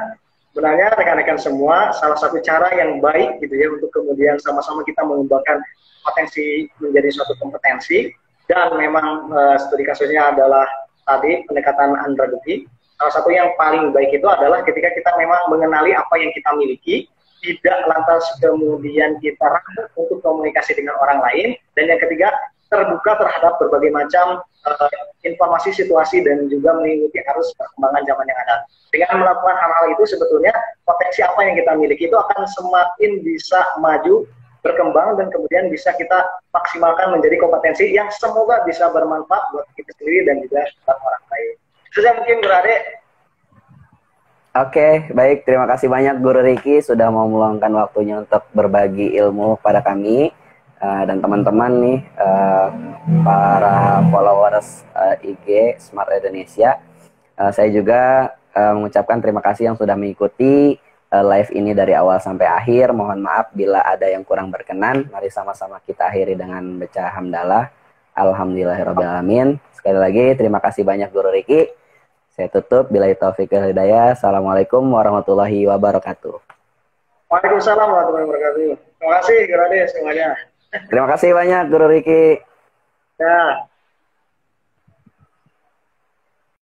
Sebenarnya rekan-rekan semua, salah satu cara yang baik gitu ya untuk kemudian sama-sama kita mengembangkan potensi menjadi suatu kompetensi. Dan memang studi kasusnya adalah tadi pendekatan andragogi. Salah satu yang paling baik itu adalah ketika kita memang mengenali apa yang kita miliki, tidak lantas kemudian kita ragu untuk komunikasi dengan orang lain. Dan yang ketiga, terbuka terhadap berbagai macam informasi, situasi, dan juga mengikuti arus perkembangan zaman yang ada. Dengan melakukan hal-hal itu, sebetulnya potensi apa yang kita miliki itu akan semakin bisa maju, berkembang, dan kemudian bisa kita maksimalkan menjadi kompetensi yang semoga bisa bermanfaat buat kita sendiri dan juga buat orang lain. Itu saja mungkin Guru Ade. Oke, baik. Terima kasih banyak Guru Riki sudah mau meluangkan waktunya untuk berbagi ilmu pada kami dan teman-teman nih, para followers IG Smart Indonesia. Saya juga mengucapkan terima kasih yang sudah mengikuti live ini dari awal sampai akhir. Mohon maaf bila ada yang kurang berkenan. Mari sama-sama kita akhiri dengan baca hamdalah. Alhamdulillahirrahmanirrahim. Sekali lagi terima kasih banyak Guru Riki. Saya tutup. Billahi taufiq wal hidayah. Assalamualaikum warahmatullahi wabarakatuh. Waalaikumsalam warahmatullahi wabarakatuh. Terima kasih Guru Ade semuanya. Terima kasih banyak Guru Riki. Ya.